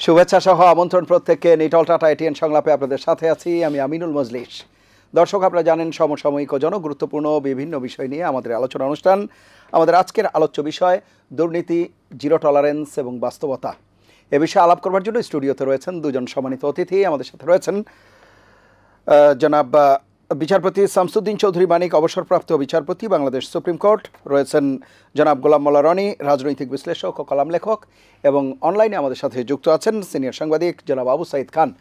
শুভেচ্ছা সহ আমন্ত্রণ প্রত্যেককে নিটল টাটা এটিএন সংলাপে আপনাদের সাথে আছি আমি আমিনুল মজলিস। দর্শক, আপনারা জানেন সমসাময়িক ও জনগুরুত্বপূর্ণ বিভিন্ন বিষয় নিয়ে আমাদের আলোচনা অনুষ্ঠান। আমাদের আজকের আলোচ্য বিষয় দুর্নীতি, জিরো টলারেন্স এবং বাস্তবতা। এ বিষয়ে আলাপ করবার জন্য স্টুডিওতে রয়েছেন দুজন সম্মানিত অতিথি। আমাদের সাথে রয়েছেন জনাব বিচারপতি শামসুদ্দিন চৌধুরী মানিক, অবসরপ্রাপ্ত বিচারপতি, বাংলাদেশ সুপ্রিম কোর্ট। রয়েছেন জনাব গোলাম মোল্লা রনি, রাজনৈতিক বিশ্লেষক ও কলাম লেখক। এবং অনলাইনে আমাদের সাথে যুক্ত আছেন সিনিয়র সাংবাদিক জনাব আবু সাইদ খান।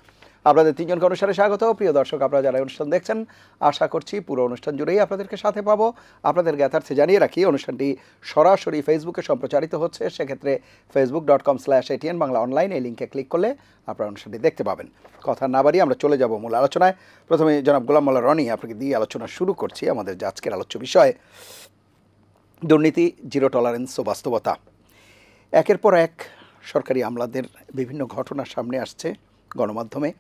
আপনাদের তিনজনকে অনুষ্ঠানে স্বাগত। প্রিয় দর্শক, আপনারা যারা অনুষ্ঠান দেখছেন, আশা করছি পুরো অনুষ্ঠান জুড়েই আপনাদেরকে সাথে পাবো। আপনাদের জ্ঞাতার্থে জানিয়ে রাখি, অনুষ্ঠানটি সরাসরি ফেসবুকে সম্প্রচারিত হচ্ছে। সেক্ষেত্রে facebook.com/ATN বাংলা অনলাইন এই লিঙ্কে ক্লিক করলে আপনারা অনুষ্ঠানটি দেখতে পাবেন। কথা না বাড়িয়ে আমরা চলে যাব মূল আলোচনায়। প্রথমে জনাব গোলাম মোল্লা রনি, আপনাকে দিয়ে আলোচনা শুরু করছি। আমাদের আজকের আলোচ্য বিষয় দুর্নীতি, জিরো টলারেন্স ও বাস্তবতা। একের পর এক সরকারি আমলাদের বিভিন্ন ঘটনা সামনে আসছে গণমাধ্যমে,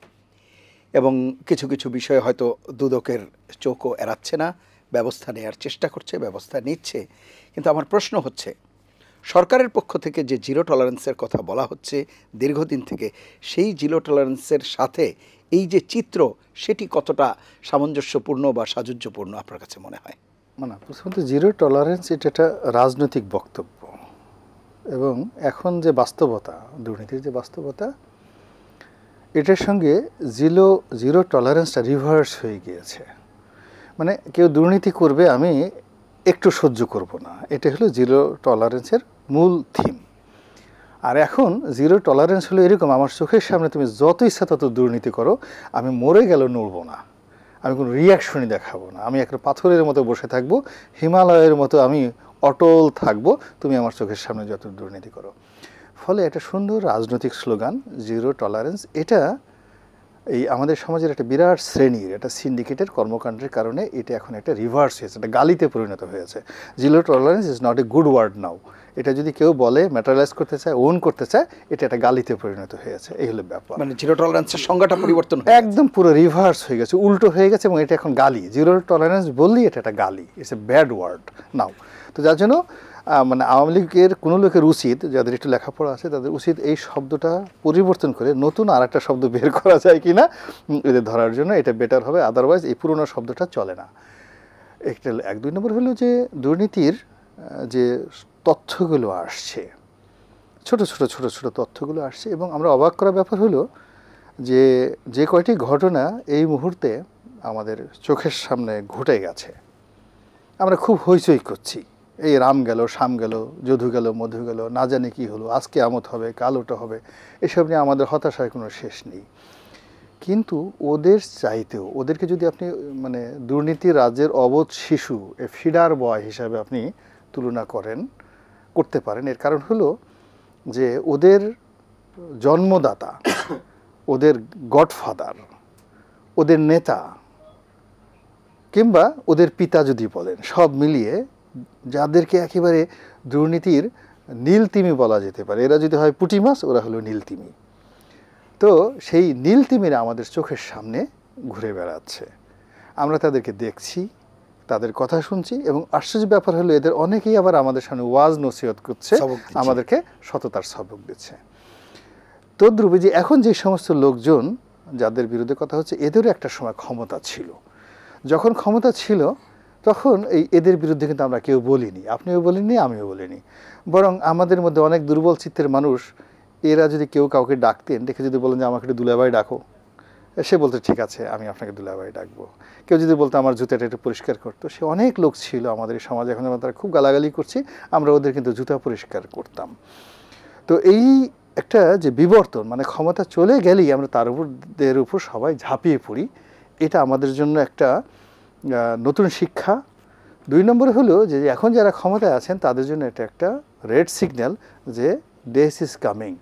এবং কিছু কিছু বিষয়ে হয়তো দুদকের চোখও এড়াচ্ছে না, ব্যবস্থা নেওয়ার চেষ্টা করছে, ব্যবস্থা নিচ্ছে। কিন্তু আমার প্রশ্ন হচ্ছে, সরকারের পক্ষ থেকে যে জিরো টলারেন্সের কথা বলা হচ্ছে দীর্ঘদিন থেকে, সেই জিরো টলারেন্সের সাথে এই যে চিত্র, সেটি কতটা সামঞ্জস্যপূর্ণ বা সাযুজ্যপূর্ণ আপনার কাছে মনে হয়? মানে প্রথমত জিরো টলারেন্স এটা একটা রাজনৈতিক বক্তব্য, এবং এখন যে বাস্তবতা, দুর্নীতির যে বাস্তবতা, এটার সঙ্গে জিরো টলারেন্সটা রিভার্স হয়ে গিয়েছে। মানে কেউ দুর্নীতি করবে, আমি একটু সহ্য করব না, এটা হলো জিরো টলারেন্সের মূল থিম। আর এখন জিরো টলারেন্স হলো এরকম, আমার চোখের সামনে তুমি যত ইচ্ছা তত দুর্নীতি করো, আমি মরে গেলেও নড়ব না, আমি কোনো রিয়াকশনই দেখাবো না, আমি একটা পাথরের মতো বসে থাকবো, হিমালয়ের মতো আমি অটল থাকবো, তুমি আমার চোখের সামনে যত দুর্নীতি করো। ফলে একটা সুন্দর রাজনৈতিক স্লোগান জিরো টলারেন্স, এটা এই আমাদের সমাজের একটা বিরাট শ্রেণীর একটা সিন্ডিকেটের কর্মকাণ্ডের কারণে এটা এখন একটা রিভার্স হয়েছে, একটা গালিতে পরিণত হয়েছে। Zero tolerance is not a good word now. এটা যদি কেউ বলে, ম্যাটারালাইজ করতে চায়, ওন করতে চায়, এটা একটা গালিতে পরিণত হয়েছে। এই হলো ব্যাপার। মানে জিরো টলারেন্সের সংজ্ঞাটা পরিবর্তন একদম পুরো রিভার্স হয়ে গেছে, উল্টো হয়ে গেছে, এবং এটা এখন গালি। জিরো টলারেন্স বললেই এটা একটা গালি, ইটস এ ব্যাড ওয়ার্ড নাও। তো যার জন্য মানে আওয়ামী লীগের কোনো লোকের উচিত, যাদের একটু লেখাপড়া আছে, তাদের উচিত এই শব্দটা পরিবর্তন করে নতুন আর একটা শব্দ বের করা যায় কি না এদের ধরার জন্য, এটা বেটার হবে। আদারওয়াইজ এই পুরোনো শব্দটা চলে না। একটা 1-2 নম্বর হলো যে দুর্নীতির যে তথ্যগুলো আসছে, ছোট ছোট তথ্যগুলো আসছে, এবং আমরা অবাক করার ব্যাপার হলো যে কয়টি ঘটনা এই মুহূর্তে আমাদের চোখের সামনে ঘটে গেছে, আমরা খুব হইচই করছি। এই রাম গেল, শাম গেল, যদু গেল, মধু গেল, না জানি কী হলো, আজকে আমত হবে, কাল ওটা হবে, এসব নিয়ে আমাদের হতাশায় কোনো শেষ নেই। কিন্তু ওদের চাইতেও, ওদেরকে যদি আপনি মানে দুর্নীতি রাজ্যের অবোধ শিশু, এ ফিডার বয় হিসাবে আপনি তুলনা করতে পারেন, এর কারণ হলো যে ওদের জন্মদাতা, ওদের গডফাদার, ওদের নেতা, কিংবা ওদের পিতা যদি বলেন, সব মিলিয়ে যাদেরকে একেবারে দুর্নীতির নীলতিমি বলা যেতে পারে, এরা যদি হয় পুঁটি মাছ, ওরা হলো নীলতিমি। তো সেই নীলতিমিরা আমাদের চোখের সামনে ঘুরে বেড়াচ্ছে, আমরা তাদেরকে দেখছি, তাদের কথা শুনছি, এবং আশ্চর্য ব্যাপার হলো এদের অনেকেই আবার আমাদের সামনে ওয়াজ নসিহত করছে, আমাদেরকে সততার সবক দিচ্ছে। তদ্রূপে যে এখন যে সমস্ত লোকজন যাদের বিরুদ্ধে কথা হচ্ছে, এদেরও একটা সময় ক্ষমতা ছিল। যখন ক্ষমতা ছিল তখন এদের বিরুদ্ধে কিন্তু আমরা কেউ বলিনি, আপনিও বলিনি, আমিও বলিনি। বরং আমাদের মধ্যে অনেক দুর্বল চিত্তের মানুষ, এরা যদি কেউ কাউকে ডাকতেন, ডেকে যদি বলেন যে আমাকে একটু দুলাভাই ডাকো, সে বলতে ঠিক আছে, আমি আপনাকে দুলাভাই ডাকবো। কেউ যদি বলতো আমার জুতাটা একটু পরিষ্কার করতো, সে অনেক লোক ছিল আমাদের এই সমাজে। এখন আমরা তারা খুব গালাগালি করছি, আমরা ওদের কিন্তু জুতা পরিষ্কার করতাম। তো এই একটা যে বিবর্তন, মানে ক্ষমতা চলে গেলেই আমরা তাদের উপর সবাই ঝাঁপিয়ে পড়ি, এটা আমাদের জন্য একটা নতুন শিক্ষা। 2 নম্বর হলো যে এখন যারা ক্ষমতায় আছেন তাদের জন্য এটা একটা রেড সিগন্যাল যে ডেস ইজ কামিং।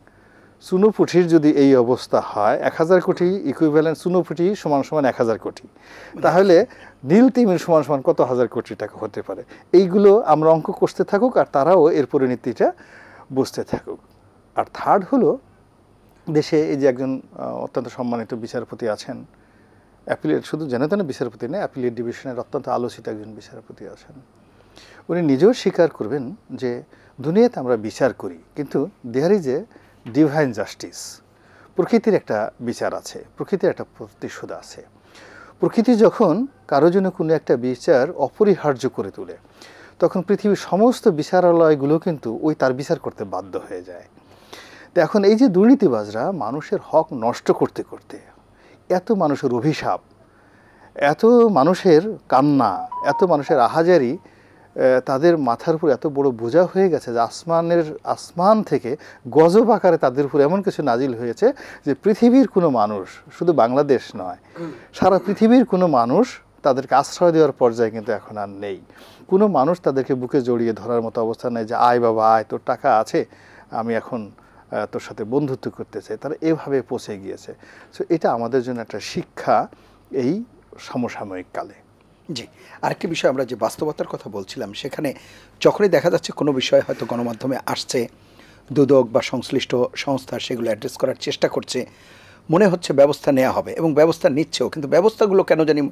চুনোপুঁঠির যদি এই অবস্থা হয়, 1000 কোটি ইকুইভ্যালেন্ট চুনোপুঁঠি সমান 1000 কোটি, তাহলে নীলতিমির সমান কত হাজার কোটি টাকা হতে পারে। এইগুলো আমরা অঙ্ক কষতে থাকুক, আর তারাও এর পরিণতিটা বুঝতে থাকুক। আর থার্ড হলো, দেশে এই যে একজন অত্যন্ত সম্মানিত বিচারপতি আছেন, অ্যাপিলেট, শুধু জেনেতেন বিচারপতি নেই, অ্যাপিলেট ডিভিশনের অত্যন্ত আলোচিত একজন বিচারপতি আছেন। উনি নিজেও স্বীকার করবেন যে দুনিয়াতে আমরা বিচার করি, কিন্তু there is a divine justice. প্রকৃতির একটা বিচার আছে, প্রকৃতির একটা প্রতিশোধ আছে। প্রকৃতি যখন কারো জন্য কোনো একটা বিচার অপরিহার্য করে তোলে, তখন পৃথিবীর সমস্ত বিচারালয়গুলো কিন্তু ওই তার বিচার করতে বাধ্য হয়ে যায়। তো এখন এই যে দুর্নীতিবাজরা মানুষের হক নষ্ট করতে করতে, এত মানুষের অভিশাপ, এত মানুষের কান্না, এত মানুষের আহাজারি, তাদের মাথার উপর এত বড় বোঝা হয়ে গেছে যে আসমান থেকে গজব আকারে তাদের উপর এমন কিছু নাজিল হয়েছে যে পৃথিবীর কোনো মানুষ, শুধু বাংলাদেশ নয়, সারা পৃথিবীর কোনো মানুষ তাদেরকে আশ্রয় দেওয়ার পর্যায়ে কিন্তু এখন আর নেই। কোনো মানুষ তাদেরকে বুকে জড়িয়ে ধরার মতো অবস্থা নেই যে আয় বাবা আয়, তোর টাকা আছে, আমি এখন তোর সাথে বন্ধুত্ব করতে চাই। তারা এভাবে পৌঁছে গিয়েছে। সো এটা আমাদের জন্য একটা শিক্ষা এই সমসাময়িক কালে। জি, আরেকটি বিষয়, আমরা যে বাস্তবতার কথা বলছিলাম, সেখানে যখনই দেখা যাচ্ছে কোনো বিষয় হয়তো গণমাধ্যমে আসছে, দুদক বা সংশ্লিষ্ট সংস্থা সেগুলো অ্যাড্রেস করার চেষ্টা করছে, মনে হচ্ছে ব্যবস্থা নেওয়া হবে এবং ব্যবস্থা নিচ্ছেও, কিন্তু ব্যবস্থাগুলো কেন জানি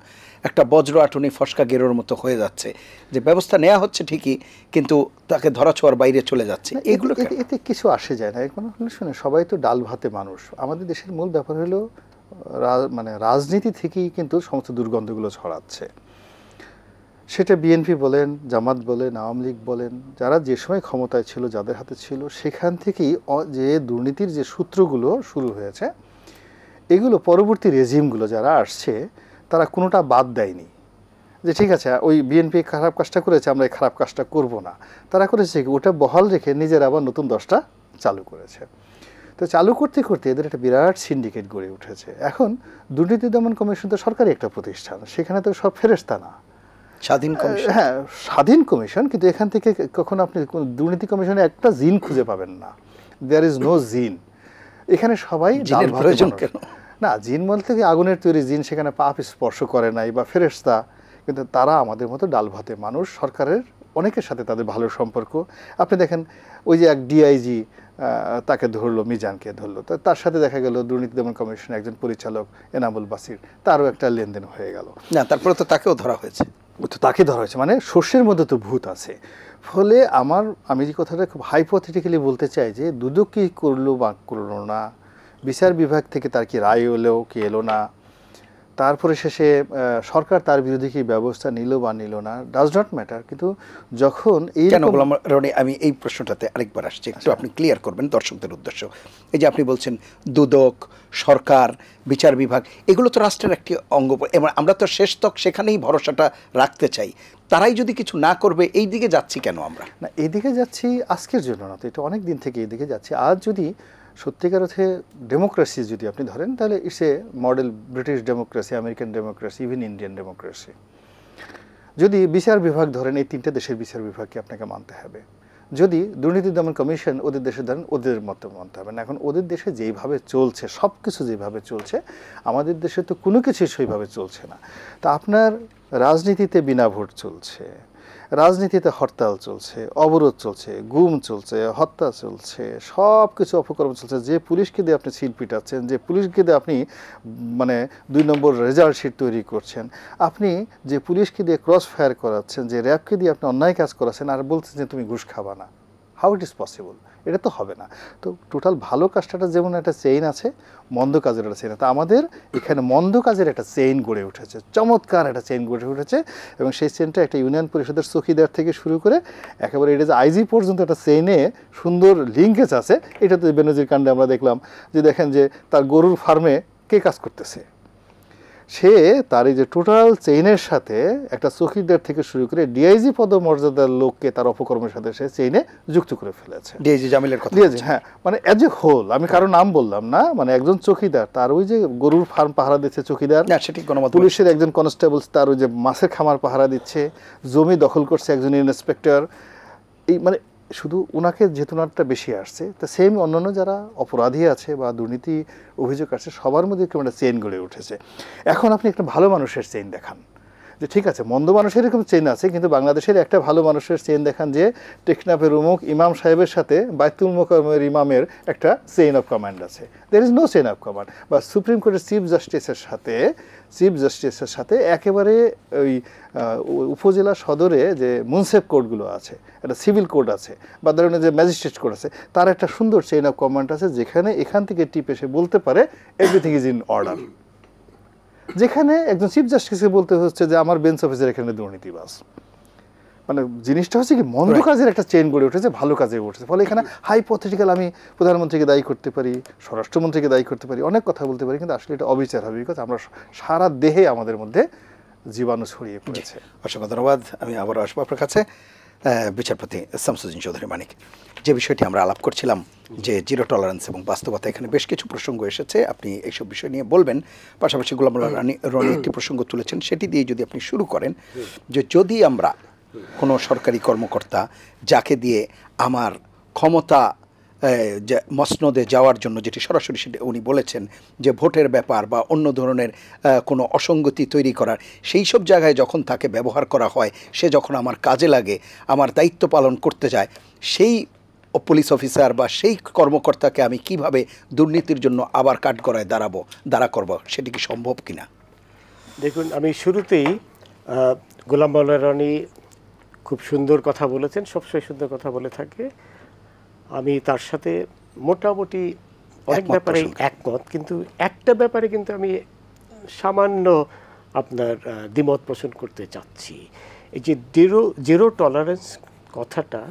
একটা বজ্র আটুনি ফসকা গেরোর মতো হয়ে যাচ্ছে, যে ব্যবস্থা নেওয়া হচ্ছে ঠিকই কিন্তু তাকে ধরাছোঁয়ার বাইরে চলে যাচ্ছে। এগুলো এতে কিছু আসে যায় না। এখন হলো শুনে, সবাই তো ডাল ভাতে মানুষ। আমাদের দেশের মূল ব্যাপার হলো মানে রাজনীতি থেকেই কিন্তু সমস্ত দুর্গন্ধগুলো ছড়াচ্ছে। সেটা বিএনপি বলেন, জামাত বলেন, আওয়ামী লীগ বলেন, যারা যে সময় ক্ষমতায় ছিল, যাদের হাতে ছিল, সেখান থেকেই যে দুর্নীতির যে সূত্রগুলো শুরু হয়েছে, এগুলো পরবর্তী রেজিমগুলো যারা আসছে তারা কোনোটা বাদ দেয়নি যে ঠিক আছে ওই বিএনপি খারাপ কাজটা করেছে, আমরা এই খারাপ কাজটা করব না। তারা করেছে কি, ওটা বহাল রেখে নিজের আবার নতুন 10টা চালু করেছে। তো চালু করতে করতে এদের একটা বিরাট সিন্ডিকেট গড়ে উঠেছে। এখন দুর্নীতি দমন কমিশন তো সরকারি একটা প্রতিষ্ঠান, সেখানে তো সব ফেরেশতা না, স্বাধীন কমিশন। হ্যাঁ, স্বাধীন কমিশন, কিন্তু এখান থেকে কখনো আপনি দুর্নীতি কমিশনে একটা জিন খুঁজে পাবেন না। দেয়ার ইজ নো জিন। এখানে সবাই প্রয়োজন কেন? না, জিন বলতে কি আগুনের তৈরি জিন, সেখানে পাপ স্পর্শ করে নাই বা ফেরেশতা, কিন্তু তারা আমাদের মতো ডাল ভাতে মানুষ। সরকারের অনেকের সাথে তাদের ভালো সম্পর্ক। আপনি দেখেন ওই যে এক ডিআইজি তাকে ধরলো, মিজানকে ধরলো, তার সাথে দেখা গেল দুর্নীতি দমন কমিশনের একজন পরিচালক এনামুল বাসির, তারও একটা লেনদেন হয়ে গেল। না, তারপরে তো তাকেও ধরা হয়েছে। তো তাকে ধরা হয়েছে, মানে শস্যের মধ্যে তো ভূত আছে। ফলে আমি যে কথাটা খুব হাইপোথেটিক্যালি বলতে চাই যে দুদক কি করলো বা করলো না, বিচার বিভাগ থেকে তার কি রায় এলো কি এলো না, তারপরে শেষে সরকার তার বিরুদ্ধে কি ব্যবস্থা নিল বা নিল না, ডাজ নট ম্যাটার। কিন্তু যখন এই রনি, আমি এই প্রশ্নটাতে আরেকবার আসছি, একটু আপনি ক্লিয়ার করবেন দর্শকদের উদ্দেশ্য। এই যে আপনি বলছেন দুদক, সরকার, বিচার বিভাগ, এগুলো তো রাষ্ট্রের একটি অঙ্গ, এবং আমরা তো শেষ তক সেখানেই ভরসাটা রাখতে চাই। তারাই যদি কিছু না করবে, এই দিকে যাচ্ছি কেন আমরা? না, এইদিকে যাচ্ছি আজকের জন্য না, তো এটা অনেক দিন থেকে এইদিকে যাচ্ছি। আজ যদি সত্যিকার অর্থে ডেমোক্রেসি যদি আপনি ধরেন, তাহলে it's a model British democracy, American democracy, even Indian democracy. যদি বিচার বিভাগ ধরেন, এই 3টে দেশের বিচার বিভাগকে আপনাকে মানতে হবে। যদি দুর্নীতি দমন কমিশন ওদের দেশে ধরেন, ওদের মতো মানতে হবে না। এখন ওদের দেশে যেইভাবে চলছে, সব কিছু যেভাবে চলছে, আমাদের দেশে তো কোনো কিছুই সেইভাবে চলছে না। তা আপনার রাজনীতিতে বিনা ভোট চলছে, রাজনীতিতে হরতাল চলছে, অবরোধ চলছে, গুম চলছে, হত্যা চলছে, সব কিছু অপকর্ম চলছে। যে পুলিশকে দিয়ে আপনি সিল পিটাচ্ছেন, যে পুলিশকে দিয়ে আপনি মানে 2 নম্বর রেজাল্ট শিট তৈরি করছেন, আপনি যে পুলিশকে দিয়ে ক্রস ফায়ার করাচ্ছেন, যে র্যাবকে দিয়ে আপনি অন্যায় কাজ করাচ্ছেন, আর বলছেন যে তুমি ঘুষ খাবা না, হাউ ইট ইজ পসিবল? এটা তো হবে না। তো টোটাল ভালো কাজটা যেমন একটা চেইন আছে, মন্দ কাজের একটা চেইন আছে। আমাদের এখানে মন্দ কাজের একটা চেইন গড়ে উঠেছে, চমৎকার একটা চেইন গড়ে উঠেছে, এবং সেই চেইনটা একটা ইউনিয়ন পরিষদের চৌকিদার থেকে শুরু করে একেবারে এটা যে আইজি পর্যন্ত একটা চেইনে সুন্দর লিঙ্কেজ আছে। এটা তো বেনজির কাণ্ডে আমরা দেখলাম যে দেখেন যে তার গরুর ফার্মে কে কাজ করতেছে, সে তার এই যে টোটাল চেইনের সাথে একটা চৌকিদার থেকে শুরু করে ডিআইজি পদমর্যাদার লোককে তার অপকর্মের সাথে সে চেইনে যুক্ত করে ফেলেছে। ডিআইজি জামিলের কথা, হ্যাঁ, মানে অ্যাজ এ হোল, আমি কারো নাম বললাম না, মানে একজন চৌকিদার, তার ওই যে গরুর ফার্ম পাহারা দিচ্ছে চৌকিদার, পুলিশের একজন কনস্টেবল তার ওই যে মাছের খামার পাহারা দিচ্ছে, জমি দখল করছে একজন ইন্সপেক্টর। এই মানে শুধু ওনাকে চেতনাটা বেশি আসছে, তা সেম অন্যান্য যারা অপরাধী আছে বা দুর্নীতি অভিযোগ আছে, সবার মধ্যে কেমন একটা চেইন গড়ে উঠেছে। এখন আপনি একটা ভালো মানুষের চেইন দেখান, যে ঠিক আছে মন্দ মানুষের এরকম চেইন আছে, কিন্তু বাংলাদেশের একটা ভালো মানুষের চেইন দেখান যে টেকনাফের উমুক ইমাম সাহেবের সাথে বাইতুল মোকাররমের ইমামের একটা চেইন অফ কমান্ড আছে। There is no chain of command. বা সুপ্রিম কোর্টের চিফ জাস্টিসের সাথে একেবারে ওই উপজেলা সদরে যে মুন্সেফ কোর্টগুলো আছে, একটা সিভিল কোর্ট আছে, বা ধরুন যে ম্যাজিস্ট্রেট কোর্ট আছে, তার একটা সুন্দর চেইন অফ কমান্ড আছে, যেখানে এখান থেকে টিপ এসে বলতে পারে এভরিথিং ইজ ইন অর্ডার। যেখানে একজন চিফ জাস্টিসকে বলতে হচ্ছে যে আমার বেঞ্চ অফিসের এখানে দুর্নীতিবাজ। মানে জিনিসটা হচ্ছে কি মন্দ কাজের একটা চেইন গড়ে উঠেছে, ভালো কাজে উঠেছে। ফলে এখানে হাইপোথেটিক্যাল আমি প্রধানমন্ত্রীকে দায়ী করতে পারি, স্বরাষ্ট্রমন্ত্রীকে দায়ী করতে পারি, অনেক কথা বলতে পারি, কিন্তু আসলে এটা অবিচার হবে, বিকজ আমরা সারা দেহে আমাদের মধ্যে জীবাণু ছড়িয়ে পড়েছে। অসংখ্য ধন্যবাদ। আমি আবারও আসবো আপনার কাছে। বিচারপতি শামসুদ্দিন চৌধুরী মানিক, যে বিষয়টি আমরা আলাপ করছিলাম যে জিরো টলারেন্স এবং বাস্তবতা, এখানে বেশ কিছু প্রসঙ্গ এসেছে, আপনি এইসব বিষয় নিয়ে বলবেন। পাশাপাশি গোলাম রনি একটি প্রসঙ্গ তুলেছেন, সেটি দিয়ে যদি আপনি শুরু করেন যে যদি আমরা কোনো সরকারি কর্মকর্তা যাকে দিয়ে আমার ক্ষমতা মসনদে যাওয়ার জন্য, যেটি সরাসরি সেটা উনি বলেছেন যে ভোটের ব্যাপার বা অন্য ধরনের কোনো অসঙ্গতি তৈরি করার, সেই সব জায়গায় যখন তাকে ব্যবহার করা হয়, সে যখন আমার কাজে লাগে, আমার দায়িত্ব পালন করতে যায়, সেই পুলিশ অফিসার বা সেই কর্মকর্তাকে আমি কিভাবে দুর্নীতির জন্য আবার কাঠগড়ায় দাঁড়া করব, সেটি কি সম্ভব কিনা? দেখুন, আমি শুরুতেই গোলাম মাওলা রনি খুব সুন্দর কথা বলেছেন, সবসময় সুন্দর কথা বলে থাকে। আমি তার সাথে মোটামুটি অনেক ব্যাপারে একমত, কিন্তু একটা ব্যাপারে কিন্তু আমি সামান্য আপনার দ্বিমত পোষণ করতে চাচ্ছি। এই যে জিরো টলারেন্স কথাটা,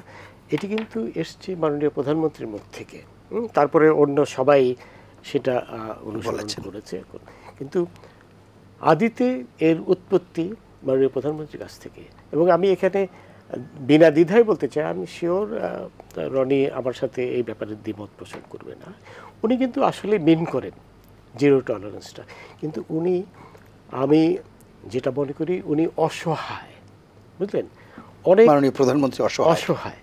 এটি কিন্তু এসছে মাননীয় প্রধানমন্ত্রীর মুখ থেকে, তারপরে অন্য সবাই সেটা অনুসরণ করেছে। কিন্তু আদিতে এর উৎপত্তি মাননীয় প্রধানমন্ত্রীর কাছ থেকে। এবং আমি এখানে বিনা দ্বিধায় বলতে চাই, আমি শিওর রনি আমার সাথে এই ব্যাপারে দ্বিমত পোষণ করবে না। উনি কিন্তু আসলে মিন করেন জিরো টলারেন্সটা, কিন্তু উনি, আমি যেটা মনে করি, উনি অসহায়, বুঝলেন? অনেক মাননীয় প্রধানমন্ত্রী অসহায়।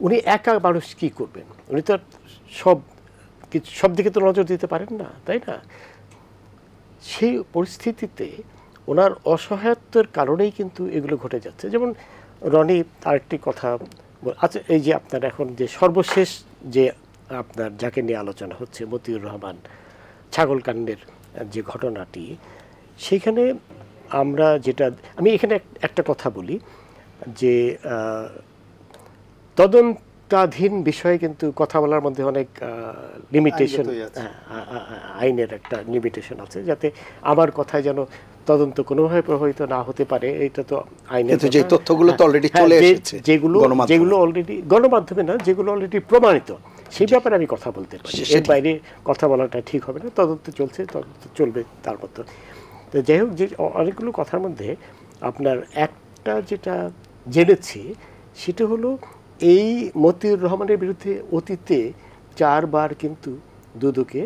উনি একা মানুষ কি করবেন? উনি তো সব দিকে তো নজর দিতে পারেন না, তাই না? সেই পরিস্থিতিতে ওনার অসহায়ত্বের কারণেই কিন্তু এগুলো ঘটে যাচ্ছে। যেমন রনি আরেকটি কথা, আচ্ছা, এই যে আপনার এখন যে সর্বশেষ যে আপনার যাকে নিয়ে আলোচনা হচ্ছে, মতিউর রহমান ছাগলকাণ্ডের যে ঘটনাটি, সেখানে আমরা যেটা, আমি এখানে একটা কথা বলি যে তদন্তাধীন বিষয়ে কিন্তু কথা বলার মধ্যে অনেক লিমিটেশন, আইনের একটা লিমিটেশন আছে, যাতে আমার কথায় যেন তদন্ত কোনোভাবে প্রভাবিত না হতে পারে। এটা তো আইনের, যে তথ্যগুলো তো অলরেডি চলে এসেছে, যেগুলো অলরেডি গণমাধ্যমে না, যেগুলো অলরেডি প্রমাণিত, সেই ব্যাপারে আমি কথা বলতে পারি। এর বাইরে কথা বলাটা ঠিক হবে না। তদন্ত চলছে, তদন্ত চলবে তার মতো। তো যাই হোক, যে অনেকগুলো কথার মধ্যে আপনার একটা যেটা জেনেছি, সেটা হলো এই মতিউর রহমানের বিরুদ্ধে অতীতে 4 বার কিন্তু দুদকে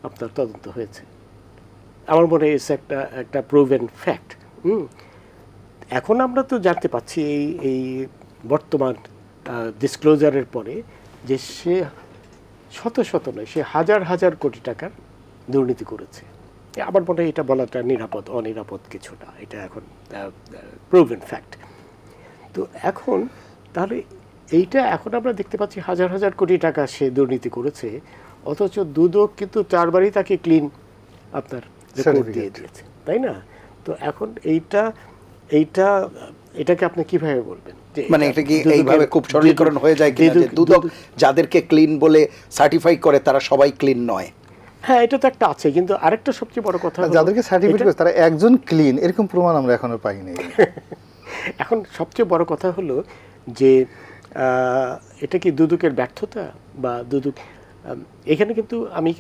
আপনার তদন্ত হয়েছে। আমার মনে হয় একটা প্রুভেন ফ্যাক্ট। এখন আমরা তো জানতে পাচ্ছি এই বর্তমান ডিসক্লোজারের পরে যে সে শত নয়, সে হাজার কোটি টাকার দুর্নীতি করেছে। আমার মনে হয় এটা বলাটা অনিরাপদ কিছু না, এটা এখন প্রুভেন ফ্যাক্ট। তো এখন তাহলে এইটা এখন আমরা দেখতে পাচ্ছি হাজার কোটি টাকা সে দুর্নীতি করেছে, অথচ দুদক কিন্তু 4 বারই তাকে ক্লিন আপনার রিপোর্ট দিয়ে দিয়েছে, তাই না? তো এখন এটাকে আপনি কিভাবে বলবেন? মানে এটা কি এইভাবে খুব সরলীকরণ হয়ে যায় কিনা যে দুদক যাদেরকে ক্লিন বলে সার্টিফাই করে তারা সবাই ক্লিন নয়? হ্যাঁ, এটা তো একটা আছে, কিন্তু আরেকটা সবচেয়ে বড় কথা, যাদেরকে সার্টিফিকেট করে তারা একজন ক্লিন, এরকম প্রমাণ আমরা এখনো পাইনি। এখন সবচেয়ে বড় কথা হলো যে এটা কি দুদকের ব্যর্থতা বা দুদক? এখানে কিন্তু আমি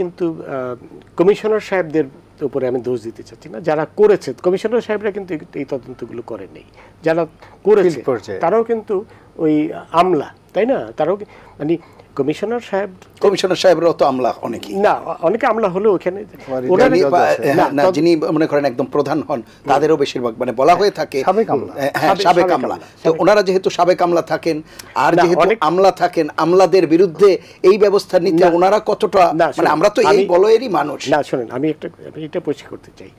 কমিশনার সাহেবদের উপরে আমি দোষ দিতে চাচ্ছি না। যারা করেছে, কমিশনার সাহেবরা কিন্তু এই তদন্তগুলো করেননি। যারা করেছে তারাও কিন্তু ওই আমলা, তাই না? তারাও মানে কমিশনার সাহেবরাও তো আমলা, অনেকে আমলা হলেও ওখানে যিনি মনে করেন একদম প্রধান হন, তাদেরও বেশিরভাগ মানে বলা হয়ে থাকে সাবেক আমলা। তো ওনারা যেহেতু সাবেক আমলা থাকেন, আর যেহেতু আমলা থাকেন, আমলাদের বিরুদ্ধে এই ব্যবস্থা নিতে ওনারা কতটা, মানে আমরা তো এই বলয়েরই মানুষ। না, শোনেন, আমি এটা পরিষ্কার করতে চাই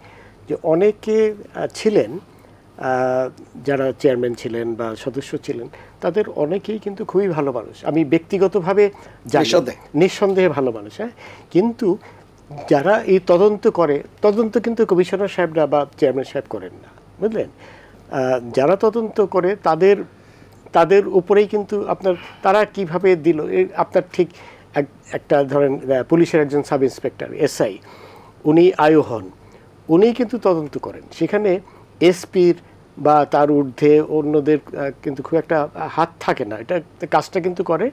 যে অনেকে ছিলেন যারা চেয়ারম্যান ছিলেন বা সদস্য ছিলেন তাদের অনেকেই কিন্তু খুবই ভালো মানুষ, আমি ব্যক্তিগতভাবে জানি, নিঃসন্দেহে ভালো মানুষ। হ্যাঁ, কিন্তু যারা এই তদন্ত করে, তদন্ত কিন্তু কমিশনার সাহেবরা বা চেয়ারম্যান সাহেব করেন না, বুঝলেন? যারা তদন্ত করে তাদের উপরেই কিন্তু আপনার তারা কিভাবে দিল, আপনার ঠিক একটা ধরেন পুলিশের একজন সাব ইন্সপেক্টর এসআই, উনি আয়ু হন, উনি কিন্তু তদন্ত করেন, সেখানে এসপির বা তার ঊর্ধ্বে অন্যদের কিন্তু খুব একটা হাত থাকে না, এটা কাজটা কিন্তু করে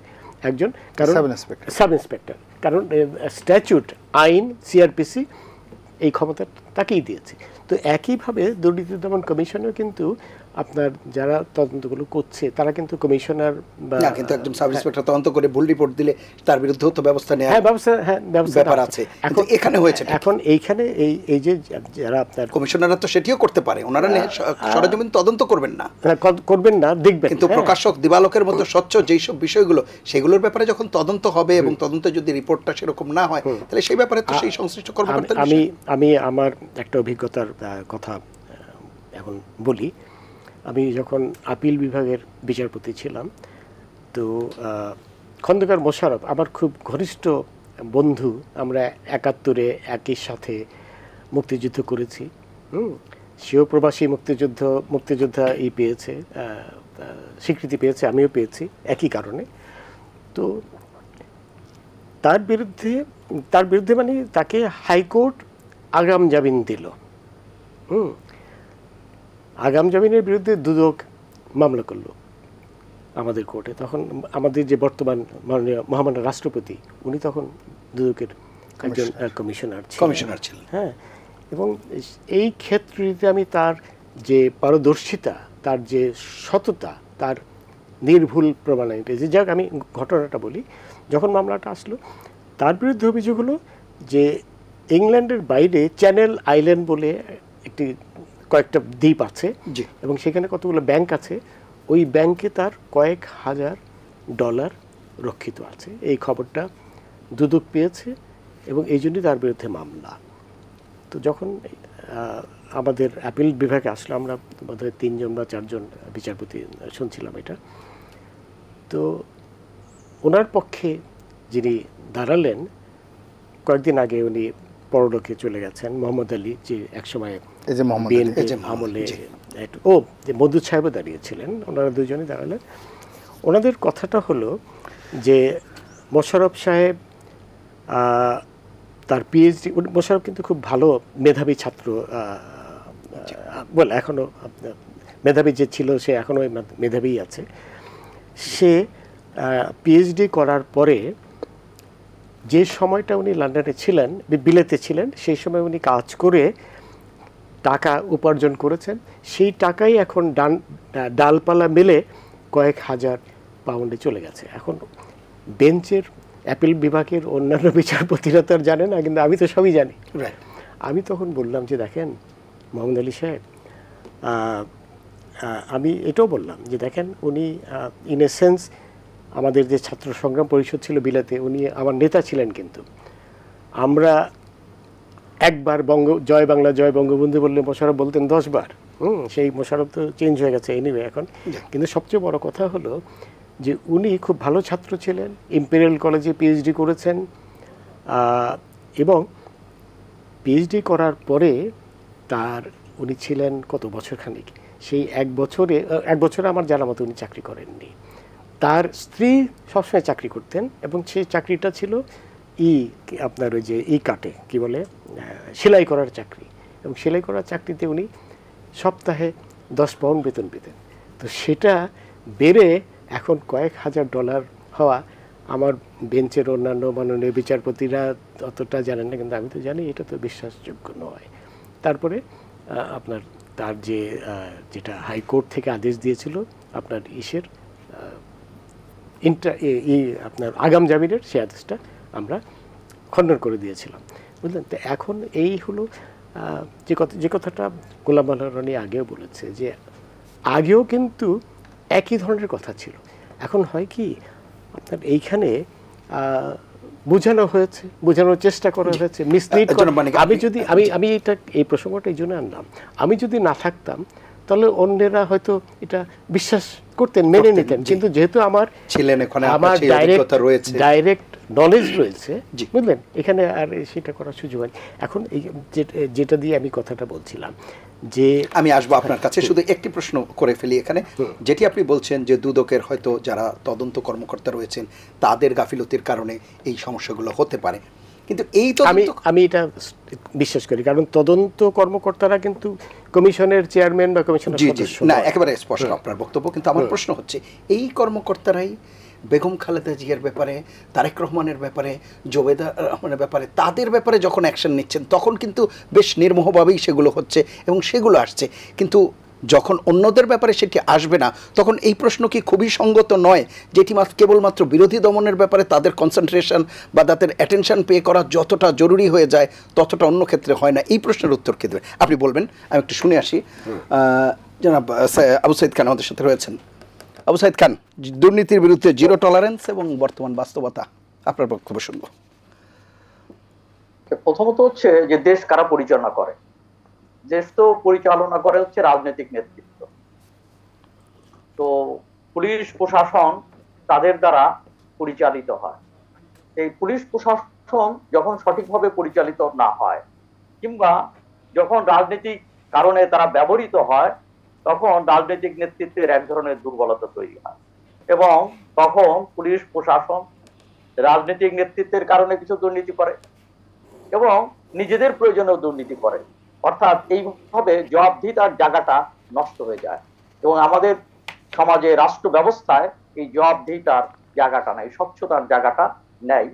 একজন, কারণ সাব ইন্সপেক্টর, কারণ স্ট্যাচুট, আইন, সিআরপিসি এই ক্ষমতা তাকেই দিয়েছে। তো একইভাবে দুর্নীতি দমন কমিশনও কিন্তু আপনার যারা তদন্তগুলো করছে তারা কিন্তু কমিশনার বা কিন্তু একজন সাব ইন্সপেক্টর তদন্ত করে ভুল রিপোর্ট দিলে তার বিরুদ্ধেও তো ব্যবস্থা নেওয়া, ব্যবস্থা আছে। এখন এখানে হয়েছে, এখন এইখানে এই যে যারা আপনার কমিশনাররা তো সেটিও করতে পারে, ওনারা সরেজমিন তদন্ত করবেন না, দেখবেন, কিন্তু প্রকাশক দিবালোকের মতো স্বচ্ছ যেই সব বিষয়গুলো সেগুলোর ব্যাপারে যখন তদন্ত হবে এবং তদন্তে যদি রিপোর্টটা সেরকম না হয় তাহলে সেই ব্যাপারে তো সেই সংশ্লিষ্ট কর্মকর্তা। আমি আমার একটা অভিজ্ঞতার কথা এখন বলি। আমি যখন আপিল বিভাগের বিচারপতি ছিলাম, তো খন্দকার মোশাররফ আমার খুব ঘনিষ্ঠ বন্ধু, আমরা ৭১-এ একই সাথে মুক্তিযুদ্ধ করেছি। সেও প্রবাসী মুক্তিযোদ্ধা পেয়েছে, স্বীকৃতি পেয়েছে, আমিও পেয়েছি একই কারণে। তো তার বিরুদ্ধে মানে তাকে হাইকোর্ট আগাম জামিন দিল। আগাম জামিনের বিরুদ্ধে দুদক মামলা করলো আমাদের কোর্টে। তখন আমাদের যে বর্তমান মাননীয় মহামান্য রাষ্ট্রপতি, উনি তখন দুদকের একজন কমিশনার ছিলেন। হ্যাঁ, এবং এই ক্ষেত্রটিতে আমি তার যে পারদর্শিতা, তার যে সততা, তার নির্ভুল প্রমাণায়িত, যে যাক আমি ঘটনাটা বলি। যখন মামলাটা আসলো, তার বিরুদ্ধে অভিযোগ হলো যে ইংল্যান্ডের বাইরে চ্যানেল আইল্যান্ড বলে কয়েকটা দ্বীপ আছে এবং সেখানে কতগুলো ব্যাংক আছে, ওই ব্যাংকে তার কয়েক হাজার ডলার রক্ষিত আছে। এই খবরটা দুদক পেয়েছে এবং এই জন্যই তার বিরুদ্ধে মামলা। তো যখন আমাদের আপিল বিভাগে আসলো, আমরা বোধহয় ৩জন বা ৪জন বিচারপতি শুনছিলাম এটা। তো ওনার পক্ষে যিনি দাঁড়ালেন, কয়েকদিন আগে উনি পরলোকে চলে গেছেন, মোহাম্মদ আলী, যে একসময় বিএনপি আমলে যে মওদুদ সাহেবও দাঁড়িয়েছিলেন, ওনারা দুজনেই দাঁড়ালেন। ওনাদের কথাটা হলো যে মোশাররফ সাহেব তার পিএইচডি, মোশাররফ কিন্তু খুব ভালো মেধাবী ছাত্র, বলে এখনও মেধাবী যে ছিল সে এখনও মেধাবী আছে। সে পিএইচডি করার পরে যে সময়টা উনি লন্ডনে ছিলেন, বিলেতে ছিলেন, সেই সময় উনি কাজ করে টাকা উপার্জন করেছেন। সেই টাকাই এখন ডালপালা মেলে কয়েক হাজার পাউন্ডে চলে গেছে। এখন বেঞ্চের অ্যাপিল বিভাগের অন্যান্য বিচারপতিরা তো আর জানে না, কিন্তু আমি তো সবই জানি। আমি তখন বললাম যে দেখেন মোহাম্মদ আলী সাহেব, আমি এটাও বললাম যে দেখেন উনি ইন এ সেন্স আমাদের যে ছাত্র সংগ্রাম পরিষদ ছিল বিলাতে, উনি আমার নেতা ছিলেন, কিন্তু আমরা একবার জয় বাংলা জয় বঙ্গবন্ধু বললে মোশাররফ বলতেন 10 বার। সেই মোশাররফ তো চেঞ্জ হয়ে গেছে এনিওয়ে এখন। কিন্তু সবচেয়ে বড় কথা হলো যে উনি খুব ভালো ছাত্র ছিলেন, ইম্পেরিয়াল কলেজে পিএইচডি করেছেন, এবং পিএইচডি করার পরে উনি ছিলেন কত বছরখানিক, সেই এক বছরে আমার জানা মতো উনি চাকরি করেননি। তার স্ত্রী সবসময় চাকরি করতেন এবং সেই চাকরিটা ছিল আপনার ওই যে কাটে কি বলে, সেলাই করার চাকরি, এবং সেলাই করার চাকরিতে উনি সপ্তাহে 10 পাউন্ড বেতন পেতেন। তো সেটা বেড়ে এখন কয়েক হাজার ডলার হওয়া, আমার বেঞ্চের অন্যান্য মাননীয় বিচারপতিরা অতটা জানেন না, কিন্তু আমি তো জানি এটা তো বিশ্বাসযোগ্য নয়। তারপরে আপনার তার যেটা হাইকোর্ট থেকে আদেশ দিয়েছিল আপনার আপনার আগাম জামিনের, সেই আদেশটা আমরা খণ্ডন করে দিয়েছিলাম, বুঝলেন। তো এখন এই হলো যে কথাটা গোলাম মাওলা রনি আগেও বলেছে, যে আগেও কিন্তু একই ধরনের কথা ছিল। এখন হয় কি আপনার এইখানে বোঝানোর চেষ্টা করা হয়েছে, মিসলিড করা। আমি এই প্রসঙ্গটা এই জন্য আনলাম, আমি যদি না থাকতাম তাহলে অন্যেরা হয়তো এটা বিশ্বাস করতেন, মেনে নিতেন। কিন্তু যেহেতু আমার ছিলেন ওখানে, আমার সেই অভিজ্ঞতা রয়েছে, ডাইরেক্ট নলেজ রয়েছে, জি। বুঝলেন, এখানে আর সেটা করার সুযোগ হয়। এখন এই যেটা দিয়ে আমি কথাটা বলছিলাম যে আমি আসবো আপনার কাছে, শুধু একটি প্রশ্ন করে ফেলি এখানে, যেটি আপনি বলছেন যে দুদকের হয়তো যারা তদন্ত কর্মকর্তা রয়েছেন তাদের গাফিলতির কারণে এই সমস্যাগুলো হতে পারে, কিন্তু এই আমি এটা বিশ্বাস করি, কারণ তদন্ত কর্মকর্তারা কিন্তু কমিশনের চেয়ারম্যান বা কমিশনের সদস্য না, একেবারে স্পষ্ট আপনার বক্তব্য, কিন্তু আমার প্রশ্ন হচ্ছে এই কর্মকর্তারাই বেগম খালেদা জিয়ার ব্যাপারে, তারেক রহমানের ব্যাপারে, জোবেদা রহমানের ব্যাপারে, তাদের ব্যাপারে যখন অ্যাকশন নিচ্ছেন তখন কিন্তু বেশ নির্মোহভাবেই সেগুলো হচ্ছে এবং সেগুলো আসছে, কিন্তু যখন অন্যদের ব্যাপারে সেটি আসবে না তখন এই প্রশ্ন কি খুবই সঙ্গত নয়, যেটি কেবলমাত্র বিরোধী দমনের ব্যাপারে তাদের কনসেন্ট্রেশন বা তাদের অ্যাটেনশন পে করা যতটা জরুরি হয়ে যায় ততটা অন্য ক্ষেত্রে হয় না? এই প্রশ্নের উত্তর কে দেবে আপনি বলবেন, আমি একটু শুনে আসি। জনাব আবু সাইদ খান আমাদের সাথে রয়েছেন। আবু সাইদ খান, দুর্নীতির বিরুদ্ধে জিরো টলারেন্স এবং বর্তমান বাস্তবতা, আপনার বক্তব্য শুনবো। প্রথমত হচ্ছে যে দেশ কারা পরিচালনা করে, দেশ তো পরিচালনা করে হচ্ছে রাজনৈতিক নেতৃত্ব। তো পুলিশ প্রশাসন তাদের দ্বারা পরিচালিত হয়। এই পুলিশ প্রশাসন যখন সঠিকভাবে পরিচালিত না হয় কিংবা যখন রাজনৈতিক কারণে তারা ব্যবহৃত হয় তখন রাজনৈতিক নেতৃত্বের এক ধরনের দুর্বলতা তৈরি হয় এবং তখন পুলিশ প্রশাসন রাজনৈতিক নেতৃত্বের কারণে কিছু দুর্নীতি করে এবং নিজেদের প্রয়োজনেও দুর্নীতি করে। অর্থাৎ এইভাবে জবাবদিহিতার জায়গাটা নষ্ট হয়ে যায় এবং আমাদের সমাজে, রাষ্ট্র ব্যবস্থায় এই জবাবদিহিতার জায়গাটা নাই, স্বচ্ছতার জায়গাটা নেই,